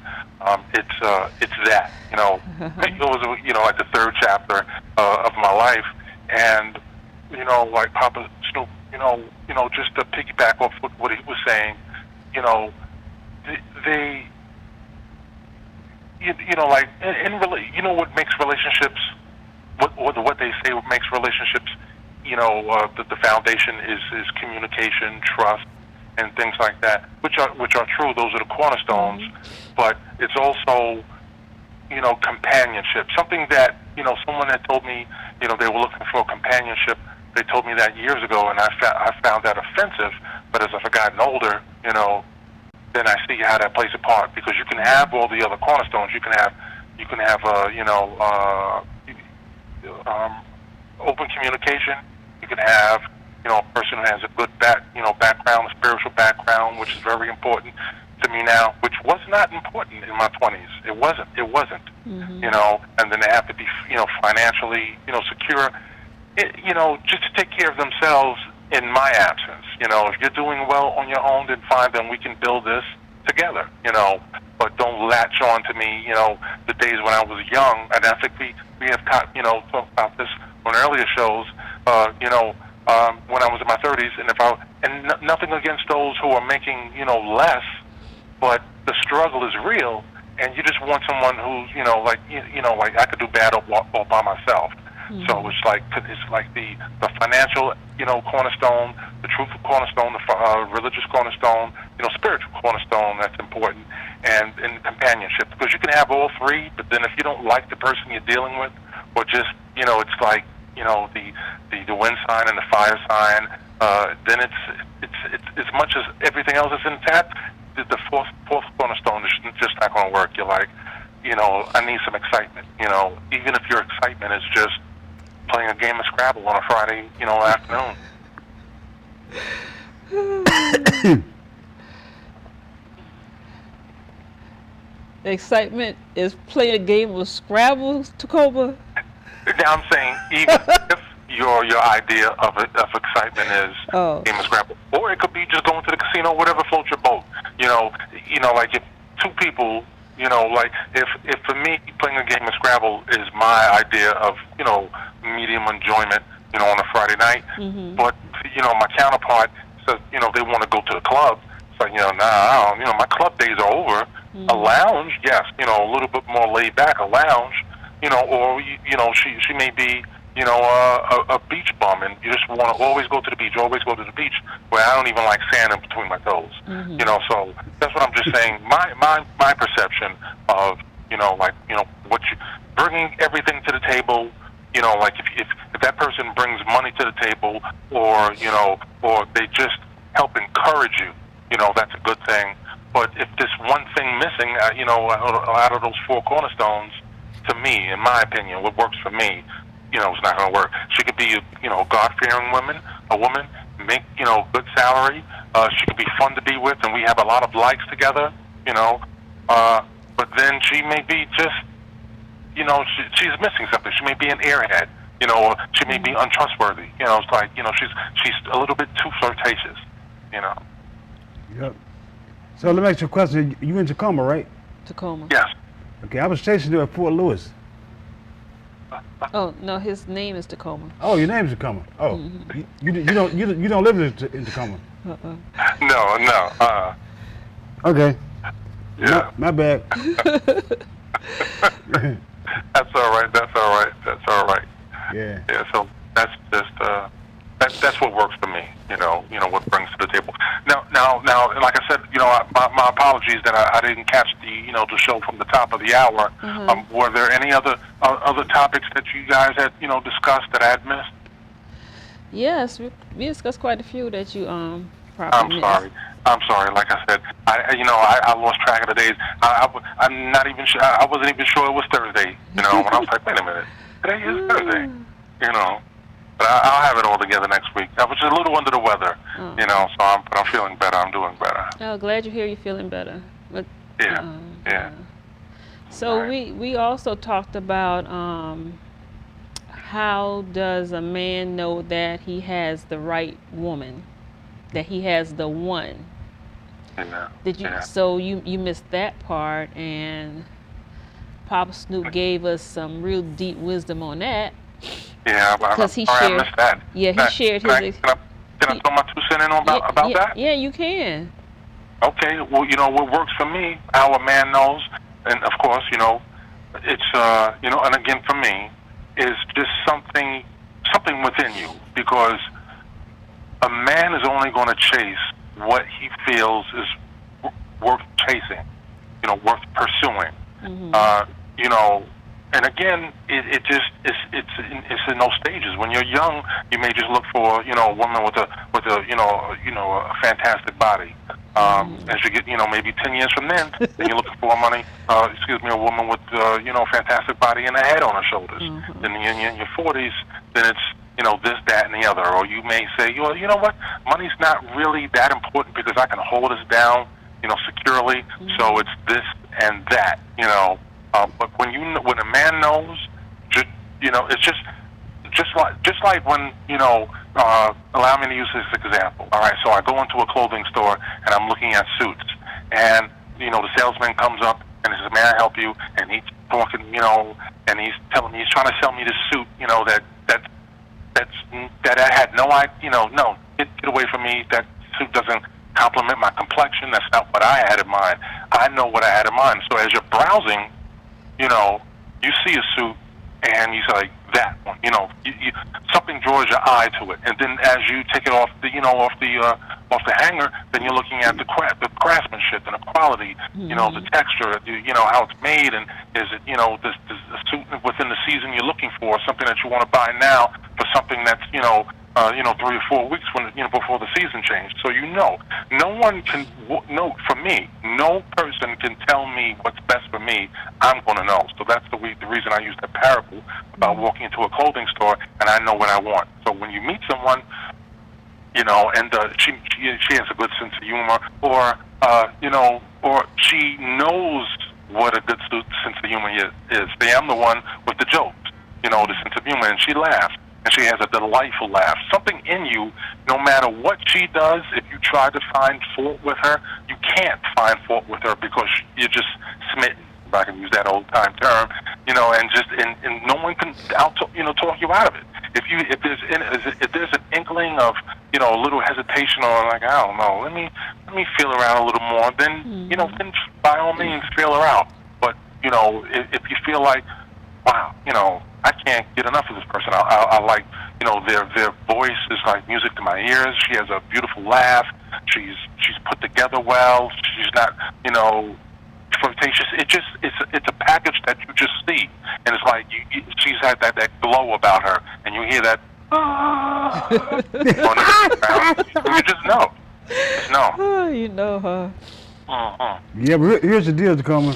it's that. It was like the third chapter of my life, and like Papa Snoop, just to piggyback off what he was saying, they like what makes relationships, what they say what makes relationships, the foundation is communication, trust, and things like that, which are true. Those are the cornerstones. But it's also companionship. Something that someone had told me, they were looking for companionship. They told me that years ago, and I found that offensive. But as I've gotten older, then I see how that plays a part, because you can have all the other cornerstones. You can have open communication. You can have a person who has a good background, a spiritual background, which is very important to me now, which was not important in my 20s. It wasn't. Mm-hmm. And then they have to be financially secure. Just to take care of themselves in my absence. If you're doing well on your own, then fine, then we can build this together, but don't latch on to me, the days when I was young. And I think we have talked about this on earlier shows, when I was in my 30s, and nothing against those who are making, less, but the struggle is real, and you just want someone who's, like I could do bad all by myself. Mm-hmm. So it's like the financial, cornerstone, the truthful cornerstone, the religious cornerstone, spiritual cornerstone. That's important, and companionship, because you can have all three, but then if you don't like the person you're dealing with, or just it's like the wind sign and the fire sign, then it's as much as everything else is intact. The fourth cornerstone is just not going to work. You're like, I need some excitement. Even if your excitement is just playing a game of Scrabble on a Friday, afternoon. The excitement is playing a game of Scrabble, Tacoma? I'm saying even if your idea of excitement is game of Scrabble, or it could be just going to the casino, whatever floats your boat. Like if two people, like if for me playing a game of Scrabble is my idea of medium enjoyment, on a Friday night, mm-hmm. But my counterpart says they want to go to the club. So I don't, my club days are over. Mm-hmm. A lounge, yes, a little bit more laid back, a lounge, or she may be a beach bum, and you just want to always go to the beach, where I don't even like sand in between my toes. Mm-hmm. So that's what I'm just saying. My perception of what you bringing everything to the table. Like if that person brings money to the table, or or they just help encourage you, that's a good thing. But if there's one thing missing, out of those four cornerstones, to me, in my opinion, what works for me, it's not going to work. She could be, a God-fearing woman, make, good salary. She could be fun to be with, and we have a lot of likes together, but then she may be just, she's missing something. She may be an airhead, or she may be untrustworthy. It's like, she's a little bit too flirtatious, Yep. So let me ask you a question. You in Tacoma, right? Tacoma. Yes. Okay, I was stationed there at Fort Lewis. Oh no, his name is Tacoma. Oh, your name's Tacoma. Oh, mm-hmm. you don't live in Tacoma. No. Okay. Yeah. My bad. That's all right. Yeah. Yeah. So that's just that's what works for me. What brings to the table. Now, like I said, my apologies that I didn't catch the show from the top of the hour. Mm-hmm. Were there any other topics that you guys had discussed that I had missed? Yes, we discussed quite a few that you probably missed. I'm sorry. Like I said, I lost track of the days. I'm not even sure. I wasn't even sure it was Thursday. When I was like, wait a minute, today is Thursday. But I'll have it all together next week. I was just a little under the weather, so I'm feeling better. I'm doing better. Oh, glad to hear you're feeling better. But, yeah. So right. we also talked about how does a man know that he has the right woman? that he has the one. Yeah. Did you? Yeah. So you missed that part, and Papa Snoop gave us some real deep wisdom on that. Yeah, because he sorry, shared. I missed that. Yeah, he shared his. Can I throw my 2 cents in about that? Yeah, you can. Okay, well, what works for me, our man knows, and of course, it's, and again for me, is just something within you, because a man is only going to chase what he feels is worth chasing, worth pursuing. And again, it's in those stages. When you're young, you may just look for a woman with a fantastic body. As you get maybe 10 years from then you're looking for a woman with fantastic body and a head on her shoulders. Then in your 40s, then it's this, that, and the other. Or you may say, you know what, money's not really that important because I can hold us down securely. So it's this and that. But when a man knows, it's just like when allow me to use this example. All right, so I go into a clothing store and I'm looking at suits, and the salesman comes up and says, "May I help you?" And he's talking, and he's telling me, he's trying to sell me this suit, that I had no idea, no, get away from me. That suit doesn't complement my complexion. That's not what I had in mind. I know what I had in mind. So as you're browsing, you see a suit and you say, like, that one, something draws your eye to it, and then as you take it off the hanger, then you're looking at the craftsmanship and the quality, the texture, how it's made, and is it, this suit within the season you're looking for, something that you want to buy now for something that's, 3 or 4 weeks before the season changed. So no one can for me, no person can tell me what's best for me. I'm going to know. So that's the reason I use that parable about walking into a clothing store and I know what I want. So when you meet someone, and she has a good sense of humor, or she knows what a good sense of humor is. Say, I'm the one with the jokes, the sense of humor, and she laughs. And she has a delightful laugh. Something in you, no matter what she does, if you try to find fault with her, you can't find fault with her because you're just smitten, if I can use that old time term, and no one can talk you out of it. If there's an inkling of a little hesitation or like, I don't know, let me feel around a little more, then then by all means feel her out. But if you feel like, wow, I can't get enough of this person. I like, their voice is like music to my ears. She has a beautiful laugh. She's put together well. She's not, flirtatious. It's a package that you just see, and it's like she's had that glow about her, and you hear that. You just know. Oh, you know her. Yeah, but here's the deal, Tacoma.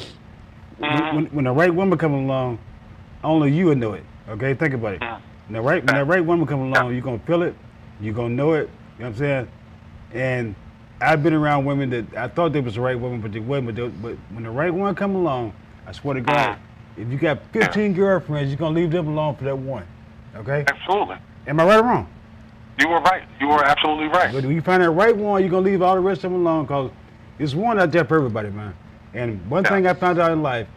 When the right woman comes along, only you would know it. Okay, think about it. When the right woman comes along, you're gonna feel it, you're gonna know it. You know what I'm saying? And I've been around women that I thought they was the right woman, but they wasn't. But when the right one come along, I swear to God, if you got 15 girlfriends, you're gonna leave them alone for that one. Okay? Absolutely. Am I right or wrong? You were right. You were absolutely right. But when you find that right one, you're gonna leave all the rest of them alone, because there's one out there for everybody, man. And one thing I found out in life,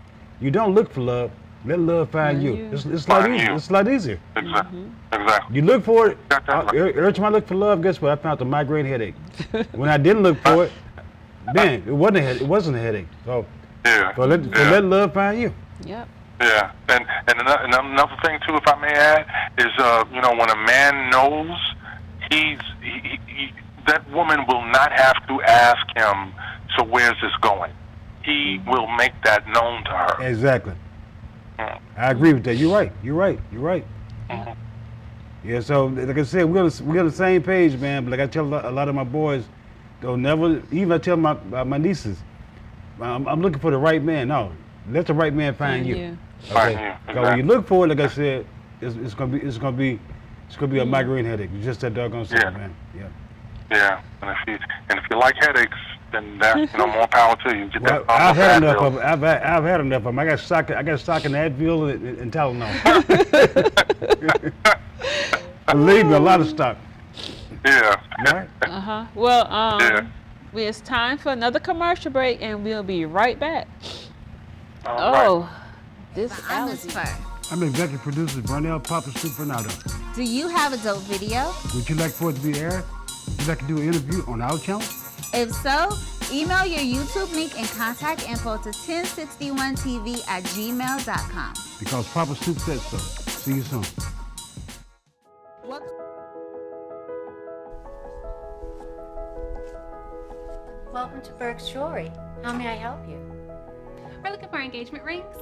you don't look for love. Let love find you. It's a lot easier. It's a lot easier. Exactly. Exactly. You look for it. Every time I look for love, guess what? I found a migraine headache. When I didn't look for it, then it wasn't a headache. So let love find you. Yep. Yeah, and another thing too, if I may add, is when a man knows, that woman will not have to ask him, so where's this going? He will make that known to her. Exactly. I agree with that. You're right. Mm-hmm. Yeah. So like I said, we're on the same page, man. But like I tell a lot of my boys, they'll never. Even I tell my nieces, I'm looking for the right man. No, let the right man find you. Okay. Find you. Exactly. When you look for it, like I said, it's gonna be a migraine headache. It's just that doggone simple, man. Yeah. Yeah. And if you like headaches, then that's more power to you. Get that I've had enough of them. I've had enough of them. I got stock in Advil and Tylenol. Believe me, a lot of stock. Yeah. Uh-huh. Well, Yeah. it's time for another commercial break, and we'll be right back. All right. This On this part. I'm executive producer Burnell Papa Supernado. Do you have a dope video? Would you like for it to be aired? Would you like to do an interview on our channel? If so, email your YouTube link and contact info to 1061tv@gmail.com. Because Papa Soup said so. See you soon. Welcome to Burke's Jewelry. How may I help you? We're looking for engagement rings.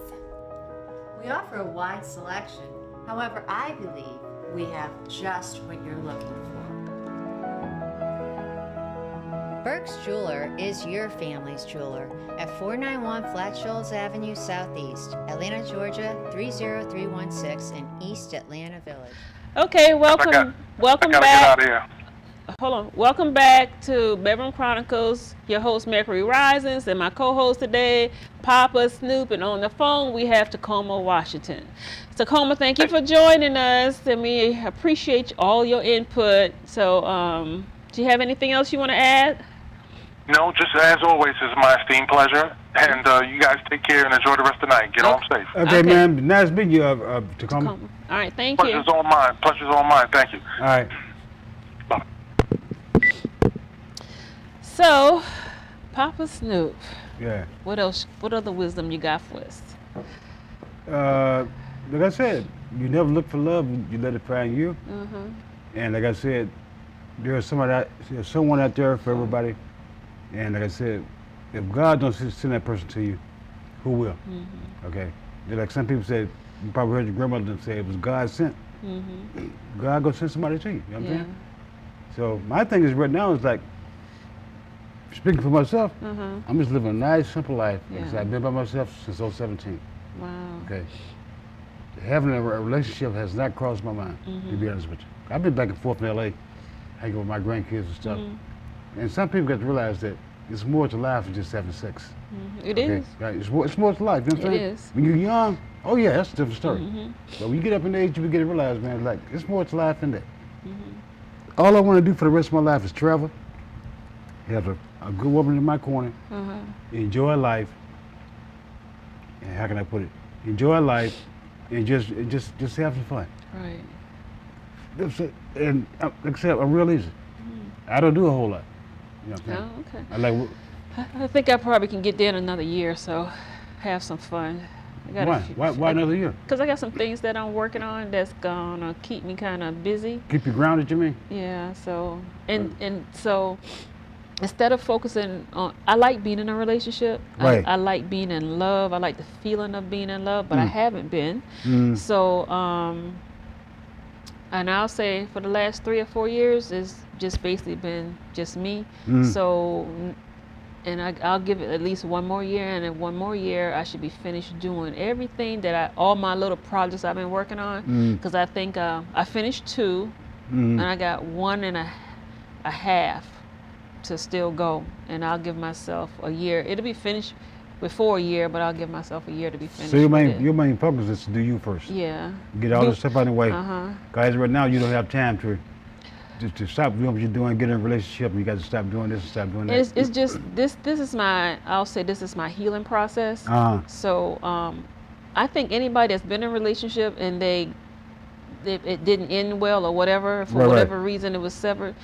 We offer a wide selection. However, I believe we have just what you're looking for. Burke's Jeweler is your family's jeweler at 491 Flat Shoals Avenue Southeast, Atlanta, Georgia 30316 in East Atlanta Village. Okay, welcome I gotta back. get out of here. Hold on. Welcome back to Bedroom Chronicles. Your host, Mercury Risings, and my co-host today, Papa Snoop. And on the phone, we have Tacoma, Washington. Tacoma, thank you for joining us, and we appreciate all your input. So, do you have anything else you want to add? No, just as always, it's my esteemed pleasure. And you guys take care and enjoy the rest of the night. Get home safe. Okay, man. Nice meeting you, Tacoma. All right, thank you. Pleasure's all mine. Pleasure's all mine. Thank you. All right. Bye. So, Papa Snoop. Yeah. What else? What other wisdom you got for us? Like I said, you never look for love, you let it find you. Mm-hmm. And like I said, there's someone out there for everybody. And like I said, if God don't send that person to you, who will? Mm-hmm. Okay? Like some people said, you probably heard your grandmother say it was God sent. Mm-hmm. God gonna send somebody to you. You know what I'm saying? So my thing is right now is like, speaking for myself, I'm just living a nice, simple life. Because I've been by myself since 2017. Wow. Okay. Having a relationship has not crossed my mind, to be honest with you. I've been back and forth in LA, hanging with my grandkids and stuff. And some people got to realize that it's more to life than just having sex. It is. Right? It's more to life, you know what I'm saying? It is. When you're young, oh yeah, that's a different story. But when you get up in age, you begin to realize, man, like, it's more to life than that. All I want to do for the rest of my life is travel, have a good woman in my corner, enjoy life, and how can I put it? Enjoy life, and just have some fun. Right. That's it. And like I said, I'm real easy. I don't do a whole lot. You know what I'm saying? Oh, okay. I think I probably can get there in another year, so have some fun. Why another year? Because I got some things that I'm working on that's gonna keep me kind of busy. Keep you grounded, you mean? Yeah. So and so. Instead of focusing on, I like being in a relationship. Right. I like being in love. I like the feeling of being in love, but I haven't been. So, and I'll say for the last 3 or 4 years, it's just basically been just me. So, and I'll give it at least one more year, and in one more year, I should be finished doing everything that all my little projects I've been working on. Because I think I finished 2, and I got 1 and a half to still go, and I'll give myself a year. It'll be finished before a year, but I'll give myself a year to be finished. So your main focus is to do you first. Yeah. Get all this stuff out of the way. Guys, right now you don't have time to stop doing what you're doing, get in a relationship, and you got to stop doing this and stop doing that. It's just this is my, I'll say this is my healing process. So I think anybody that's been in a relationship and it didn't end well or whatever, for whatever reason it was severed,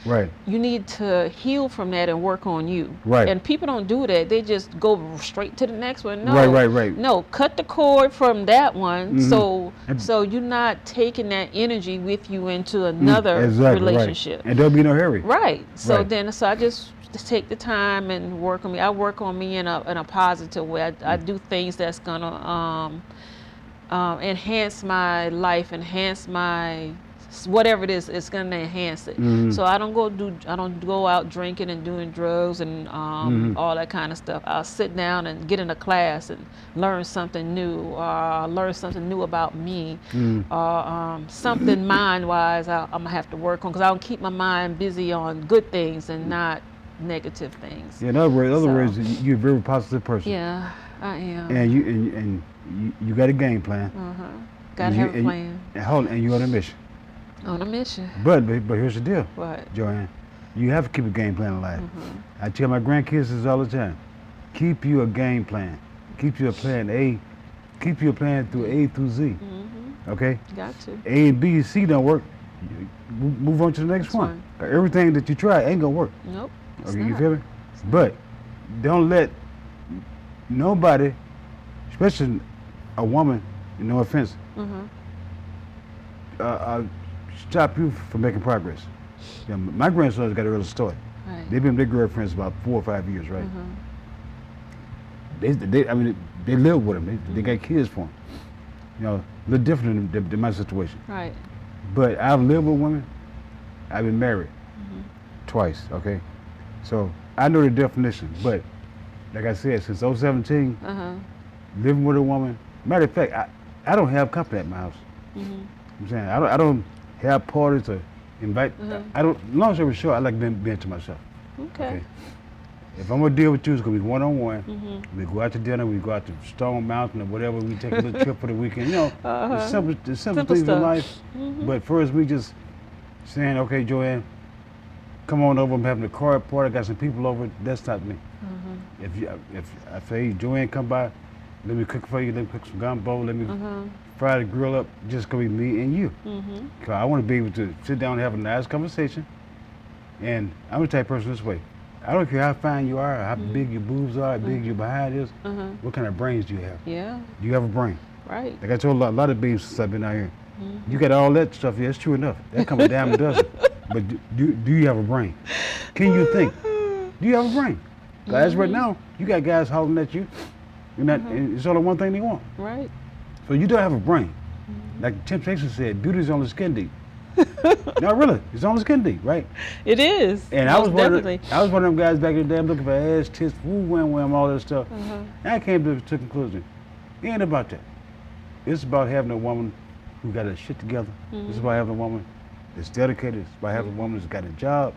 you need to heal from that and work on you. And people don't do that. They just go straight to the next one. No, no, cut the cord from that one, so you're not taking that energy with you into another relationship. And don't be in a hurry. So I just take the time and work on me. I work on me in a positive way. I do things that's gonna enhance my life, enhance my whatever it is, it's gonna enhance it. So I don't go out drinking and doing drugs and all that kind of stuff. I'll sit down and get in a class and learn something new, learn something new about me, something mind-wise I'm gonna have to work on, because I don't keep my mind busy on good things and not negative things. Yeah, in other words, you're a very positive person. Yeah, I am. And you got a game plan. Gotta have a plan. And you're on a mission. On a mission. But here's the deal. What? Joanne, you have to keep a game plan alive. Mm-hmm. I tell my grandkids this all the time. Keep you a game plan. Keep you a plan A. Keep you a plan through A through Z. Mm-hmm. Okay? Got to. A and B and C don't work. Move on to the next one. Everything that you try ain't gonna work. Nope. Okay, you feel me? But don't let nobody, especially a woman, no offense, stop you from making progress. You know, my grandson's got a real story. Right. They've been their girlfriends about 4 or 5 years, right? They live with them. They got kids for them. You know, a little different than my situation. Right. But I've lived with women. I've been married twice, okay? So I know the definition. But like I said, since 2017, living with a woman, matter of fact, I don't have company at my house. I'm saying I don't have parties or invite. I don't. Long story short, I like being to myself. Okay. If I'm gonna deal with you, it's gonna be one-on-one. We go out to dinner. We go out to Stone Mountain or whatever. We take a little trip for the weekend. You know, the simple things in life. But first, we just saying, okay, Joanne, come on over. I'm having a card party. I got some people over. That's not me. If I say, hey, Joanne, come by. Let me cook for you. Let me cook some gumbo. Let me fry the grill up. Just gonna be me and you. Cause I want to be able to sit down and have a nice conversation. And I'm the type of person this way. I don't care how fine you are, how big your boobs are, how big your behind is. What kind of brains do you have? Yeah. Do you have a brain? Right. Like I told a lot of babes since I've been out here. You got all that stuff. Yeah, it's true enough. That comes a dime a dozen. But do you have a brain? Can you think? Do you have a brain? As right now, you got guys hollering at you. And it's only one thing they want. Right. So you don't have a brain. Like Temptation said, beauty's on the skin deep. No, really, it's on the skin deep, right? It is. And I was one of them guys back in the day. I'm looking for ass, tits, woo, wham, all that stuff. And I came to the conclusion, it ain't about that. It's about having a woman who got her shit together. It's about having a woman that's dedicated. It's about having a woman that's got a job,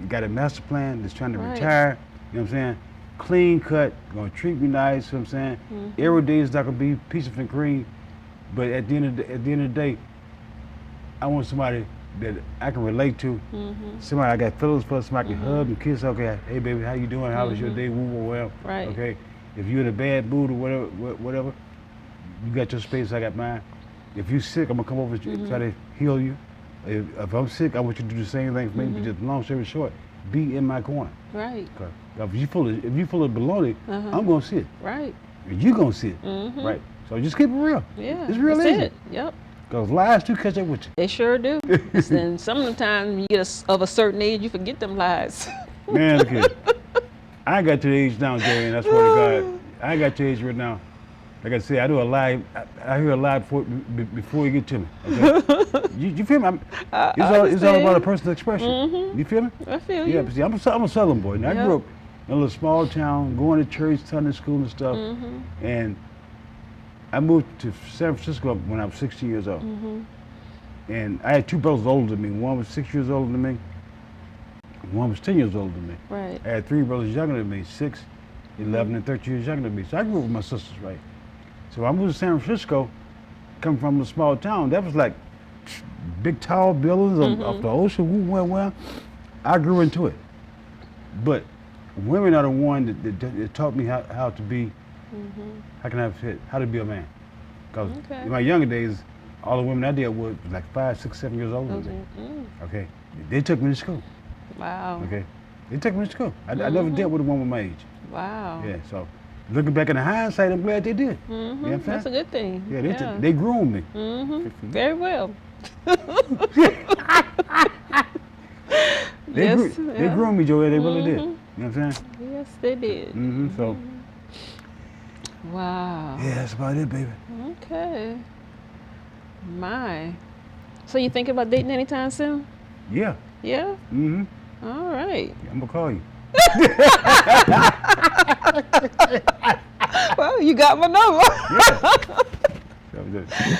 got a master plan, that's trying to retire. You know what I'm saying? Clean cut, gonna treat me nice. You know what I'm saying? Every day is not gonna be peaches and cream, but at the end of the day, I want somebody that I can relate to. Somebody I got feelings for, somebody I can hug and kiss. Okay, hey baby, how you doing? How was your day? Woo, well. Right. Okay, if you're in a bad mood or whatever, you got your space, I got mine. If you're sick, I'm gonna come over and try to heal you. If I'm sick, I want you to do the same thing for me. But just long story short, be in my corner. Right. If you full of baloney, I'm gonna see it. Right. And you gonna see it. Right. So just keep it real. Yeah. It's real that's easy. it. Yep. Because lies do catch up with you. They sure do. And some of the time you get of a certain age, you forget them lies. Man, look here. I got to the age now, Jerry, and I swear to God, I got to the age right now. Like I said, I do a lie. I hear a lie before you get to me. Okay? you feel me? It's all about a personal expression. You feel me? I feel you. Yeah, but see, I'm a Southern boy. Now, I grew up in a little small town, going to church, Sunday school and stuff. And I moved to San Francisco when I was 16 years old. And I had two brothers older than me. One was 6 years older than me. One was 10 years older than me. Right. I had three brothers younger than me, 6, 11, and 13 years younger than me. So I grew up with my sisters, right? So I moved to San Francisco, coming from a small town. That was like big tall buildings off the ocean. Well, I grew into it. But women are the one that taught me how to be, how to be a man. Because in my younger days, all the women I dealt with was like 5, 6, 7 years older than me. Okay, they took me to school. Wow. Okay, they took me to school. I never dealt with a woman my age. Wow. Yeah, so looking back in the hindsight, I'm glad they did. You know what I'm saying? That's a good thing. Yeah, they groomed me. Very well. They groomed me, Joey. They really did. You know what I'm saying? Yes, they did. So. Wow. Yeah, that's about it, baby. Okay. My. So you thinking about dating anytime soon? Yeah. Yeah? All right. I'm gonna call you. Well, you got my number.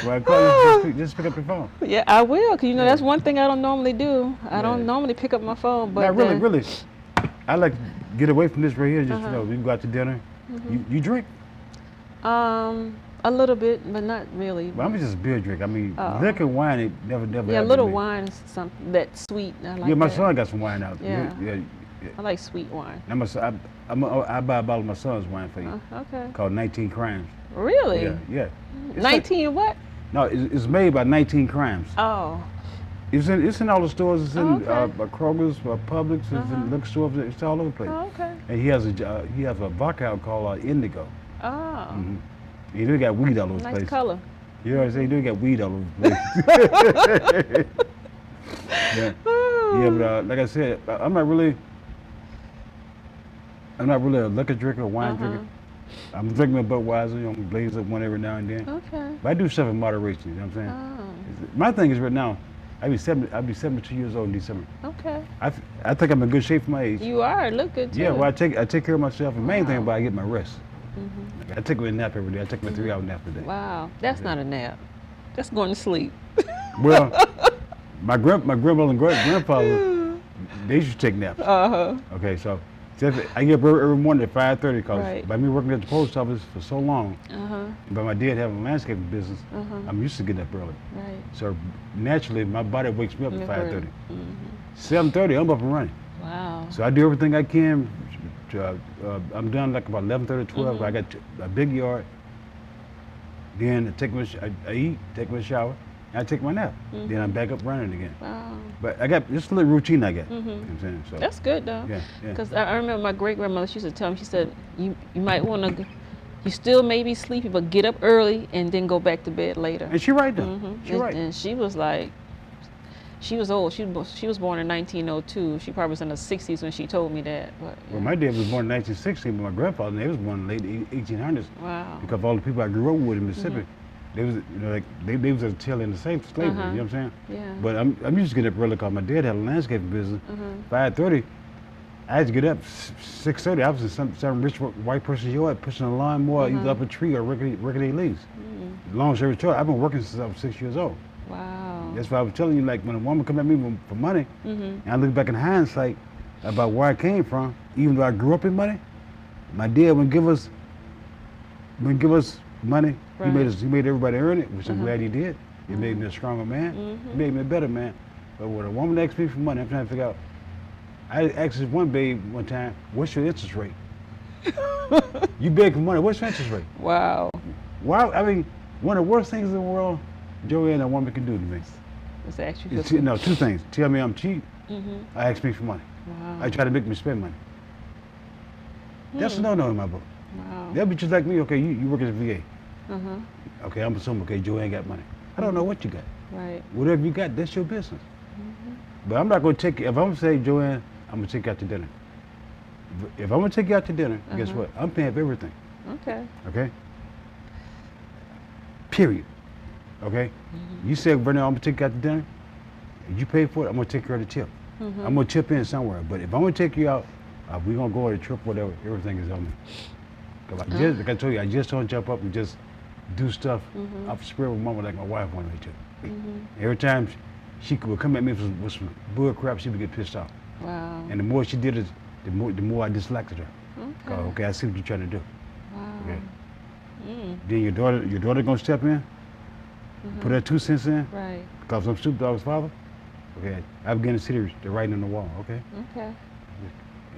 When I call you, just pick up your phone. Yeah, I will, because you know that's one thing I don't normally do. I don't normally pick up my phone, but not really. I like to get away from this right here. Just you know, we can go out to dinner. You drink? A little bit, but not really. Well, I'm just a beer drinker. I mean, Oh. liquor, wine, it never. Yeah, a happened little to me. wine is something that sweet. I like Yeah, my that. son got some wine out. Yeah. Yeah. I like sweet wine. I buy a bottle of my son's wine for you. Okay. Called 19 Crimes. Really? Yeah. It's 19 what? No, it's made by 19 Crimes. Oh. It's in all the stores. It's in okay. Kroger's, Publix. It's in liquor stores. It's all over the place. Oh, okay. And he has a vodka out called Indigo. Oh. Mm-hmm. He do got weed all over the Nice place. color. You know what I'm saying? He do got weed all over the place. Yeah, but like I said, I'm not really a liquor drinker or wine drinker. I'm drinking a Budweiser, you know, blaze up one every now and then. Okay. But I do stuff in moderation, you know what I'm saying? My thing is right now, I'll be 72 years old in December. Okay. I think I'm in good shape for my age. You are. Look good too. Yeah, well, I take care of myself. The main thing about I get my rest. I take a nap every day. I take my 3-hour nap a day. Wow, that's not a nap. That's going to sleep. Well, my grandmother and grandfather, they used to take naps. Okay, so I get up every morning at 5:30 because by me working at the post office for so long, but my dad having a landscaping business, I'm used to getting up early. Right. So naturally, my body wakes me up at 5:30. 7:30, I'm up and running. Wow. So I do everything I can. I'm done like about 11:30, 12. I got a big yard. Then I eat, take my shower, and I take my nap. Then I'm back up running again. Wow. But I got just a little routine I got. You know what I'm saying? So, That's good though. Yeah. Because I remember my great grandmother, she used to tell me, she said, you might want to, you still may be sleepy, but get up early and then go back to bed later. And she right though. She right. And she was like, she was old. She was born in 1902. She probably was in her 60s when she told me that. But, Well, my dad was born in 1960, but my grandfather, they was born in the late 1800s. Wow. Because of all the people I grew up with in Mississippi, they was, you know, like they was at the tail end of slavery. You know what I'm saying? Yeah. But I'm used to getting up early because my dad had a landscaping business. 5:30, I had to get up 6:30. I was in some rich white person's yard pushing a lawnmower either up a tree or rickety leaves. Long story short, I've been working since I was 6 years old. Wow. That's why I was telling you, like when a woman come at me for money, and I look back in hindsight about where I came from, even though I grew up in money, my dad wouldn't give us money. Right. He made everybody earn it, which I'm glad he did. He made me a stronger man. He made me a better man. But when a woman asks me for money, I'm trying to figure out. I asked this one babe one time, "What's your interest rate?" You beg for money. What's your interest rate? Wow. Why? I mean, one of the worst things in the world, Joanne, a woman can do to me. It's actually It's, no, two things. Tell me I'm cheap. I ask me for money. Wow. I try to make me spend money. That's a no-no in my book. Wow. They'll be just like me. Okay, you work at the VA. Okay, I'm assuming, okay, Joanne got money. I don't know what you got. Right. Whatever you got, that's your business. But I'm not going to take, if I'm going to say, Joanne, I'm going to take you out to dinner. If I'm going to take you out to dinner, guess what? I'm paying for everything. Okay. Okay? Period. Okay? You say, Bernard, I'm going to take you out to dinner. If you pay for it, I'm going to take care of the tip. I'm going to chip in somewhere. But if I'm going to take you out, we're going to go on a trip, whatever, everything is on me. 'Cause like I told you, I just don't jump up and just do stuff off the spirit of mama like my wife wanted me to. Every time she would come at me with some bull crap, she would get pissed off. Wow. And the more she did it, the more I disliked her. Okay. Okay, I see what you're trying to do. Wow. Okay. Then your daughter gonna step in, put her 2 cents in, Right. because I'm Snoop Dogg's father. Okay, I began to see the writing on the wall. Okay. Okay.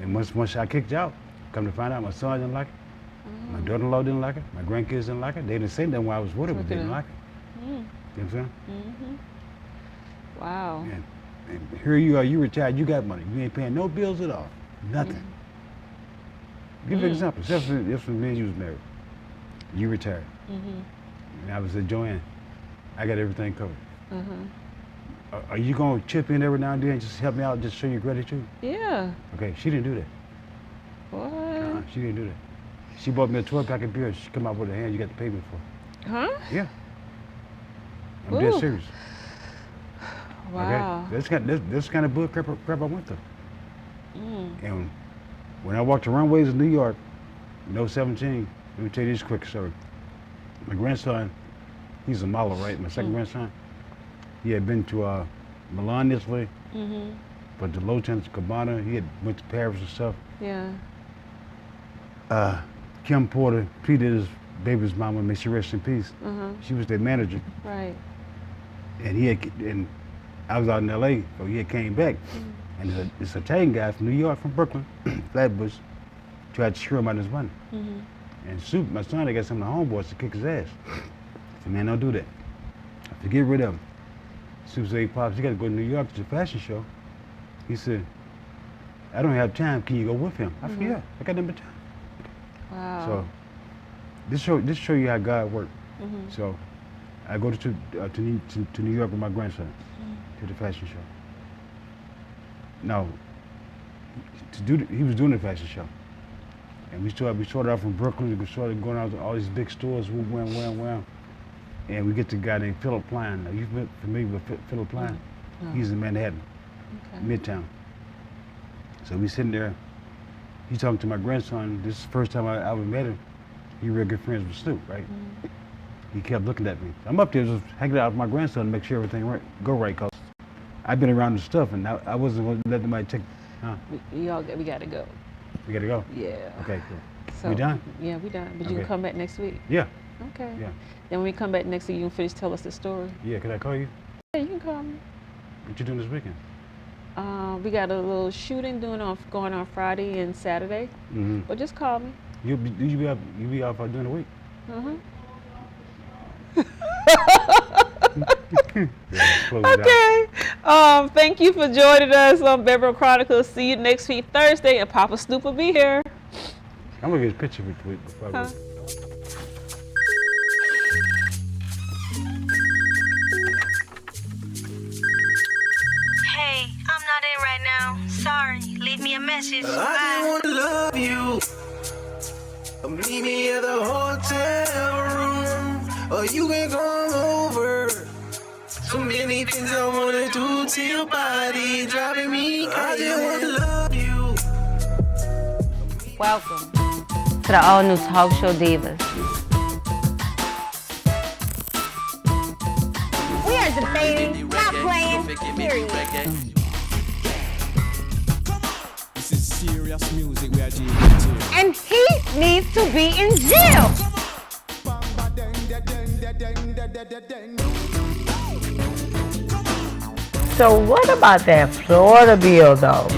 And once I kicked you out, come to find out my son didn't like it, my daughter-in-law didn't like it, my grandkids didn't like it. They didn't say nothing while I was with her, but they didn't like it. You know what I'm saying? Wow. And here you are, you retired, you got money, you ain't paying no bills at all, nothing. Give you an example. Just when me and you was married, you retired, and I was at Joanne. I got everything covered. Are you gonna chip in every now and then and just help me out, just show your gratitude? Yeah. Okay, she didn't do that. What? She didn't do that. She bought me a 12-pack of beer. She come out with her hand. You got to pay me for. Huh? Yeah. I'm dead Ooh. serious. Wow. Okay. This kind of bull crap I went through. And when I walked the runways in New York, in 17, let me tell you this quick story. My grandson, he's a model, right? My second grandson, he had been to Milan, Italy, but the Lieutenant Cabana, he had went to Paris and stuff. Yeah. Kim Porter pleaded his baby's mama, may she rest in peace. She was their manager. Right. And I was out in L.A., so he had came back. And this Italian guy from New York, from Brooklyn, Flatbush, tried to screw him out of his money. And Soup, my son, they got some of the homeboys to kick his ass. I said, man, don't do that. I said, get rid of him. Soup said, hey, Pops, you got to go to New York to the fashion show. He said, I don't have time. Can you go with him? I said, yeah, I got nothing but time. Wow. So this show you how God worked. So I go to New York with my grandson to the fashion show. Now, he was doing the fashion show. And we started off from Brooklyn, we started going out to all these big stores, wham. And we get to a guy named Philip Plein. Are you familiar with Philip Plein? No. He's in Manhattan, Midtown. So we sitting there, he talking to my grandson. This is the first time I ever met him. He real good friends with Snoop, right? He kept looking at me. I'm up there just hanging out with my grandson to make sure everything go right, because I've been around the stuff, and I wasn't going to let anybody take, We got to go. We got to go? Yeah. Okay, cool. So, we done? Yeah, we done. But you can come back next week? Yeah. Okay. Yeah. Then when we come back next week, you can finish tell us the story. Yeah, can I call you? Yeah, you can call me. What you doing this weekend? We got a little shooting going on Friday and Saturday. But just call me. You be out during the week? Okay. Thank you for joining us on Bedroom Chronicles. See you next week Thursday, and Papa Snoop will be here. I'm gonna get a picture with Hey, I'm not in right now. Sorry. Leave me a message. I just wanna love you. Meet me at the hotel room, or you can come over. So many things I wanna do to your body, driving me crazy. I just wanna love you. Welcome to the all-new Talk Show Divas. We are debating, not playing, period. This is serious music we are doing. And he needs to be in jail. So what about that Florida bill, though?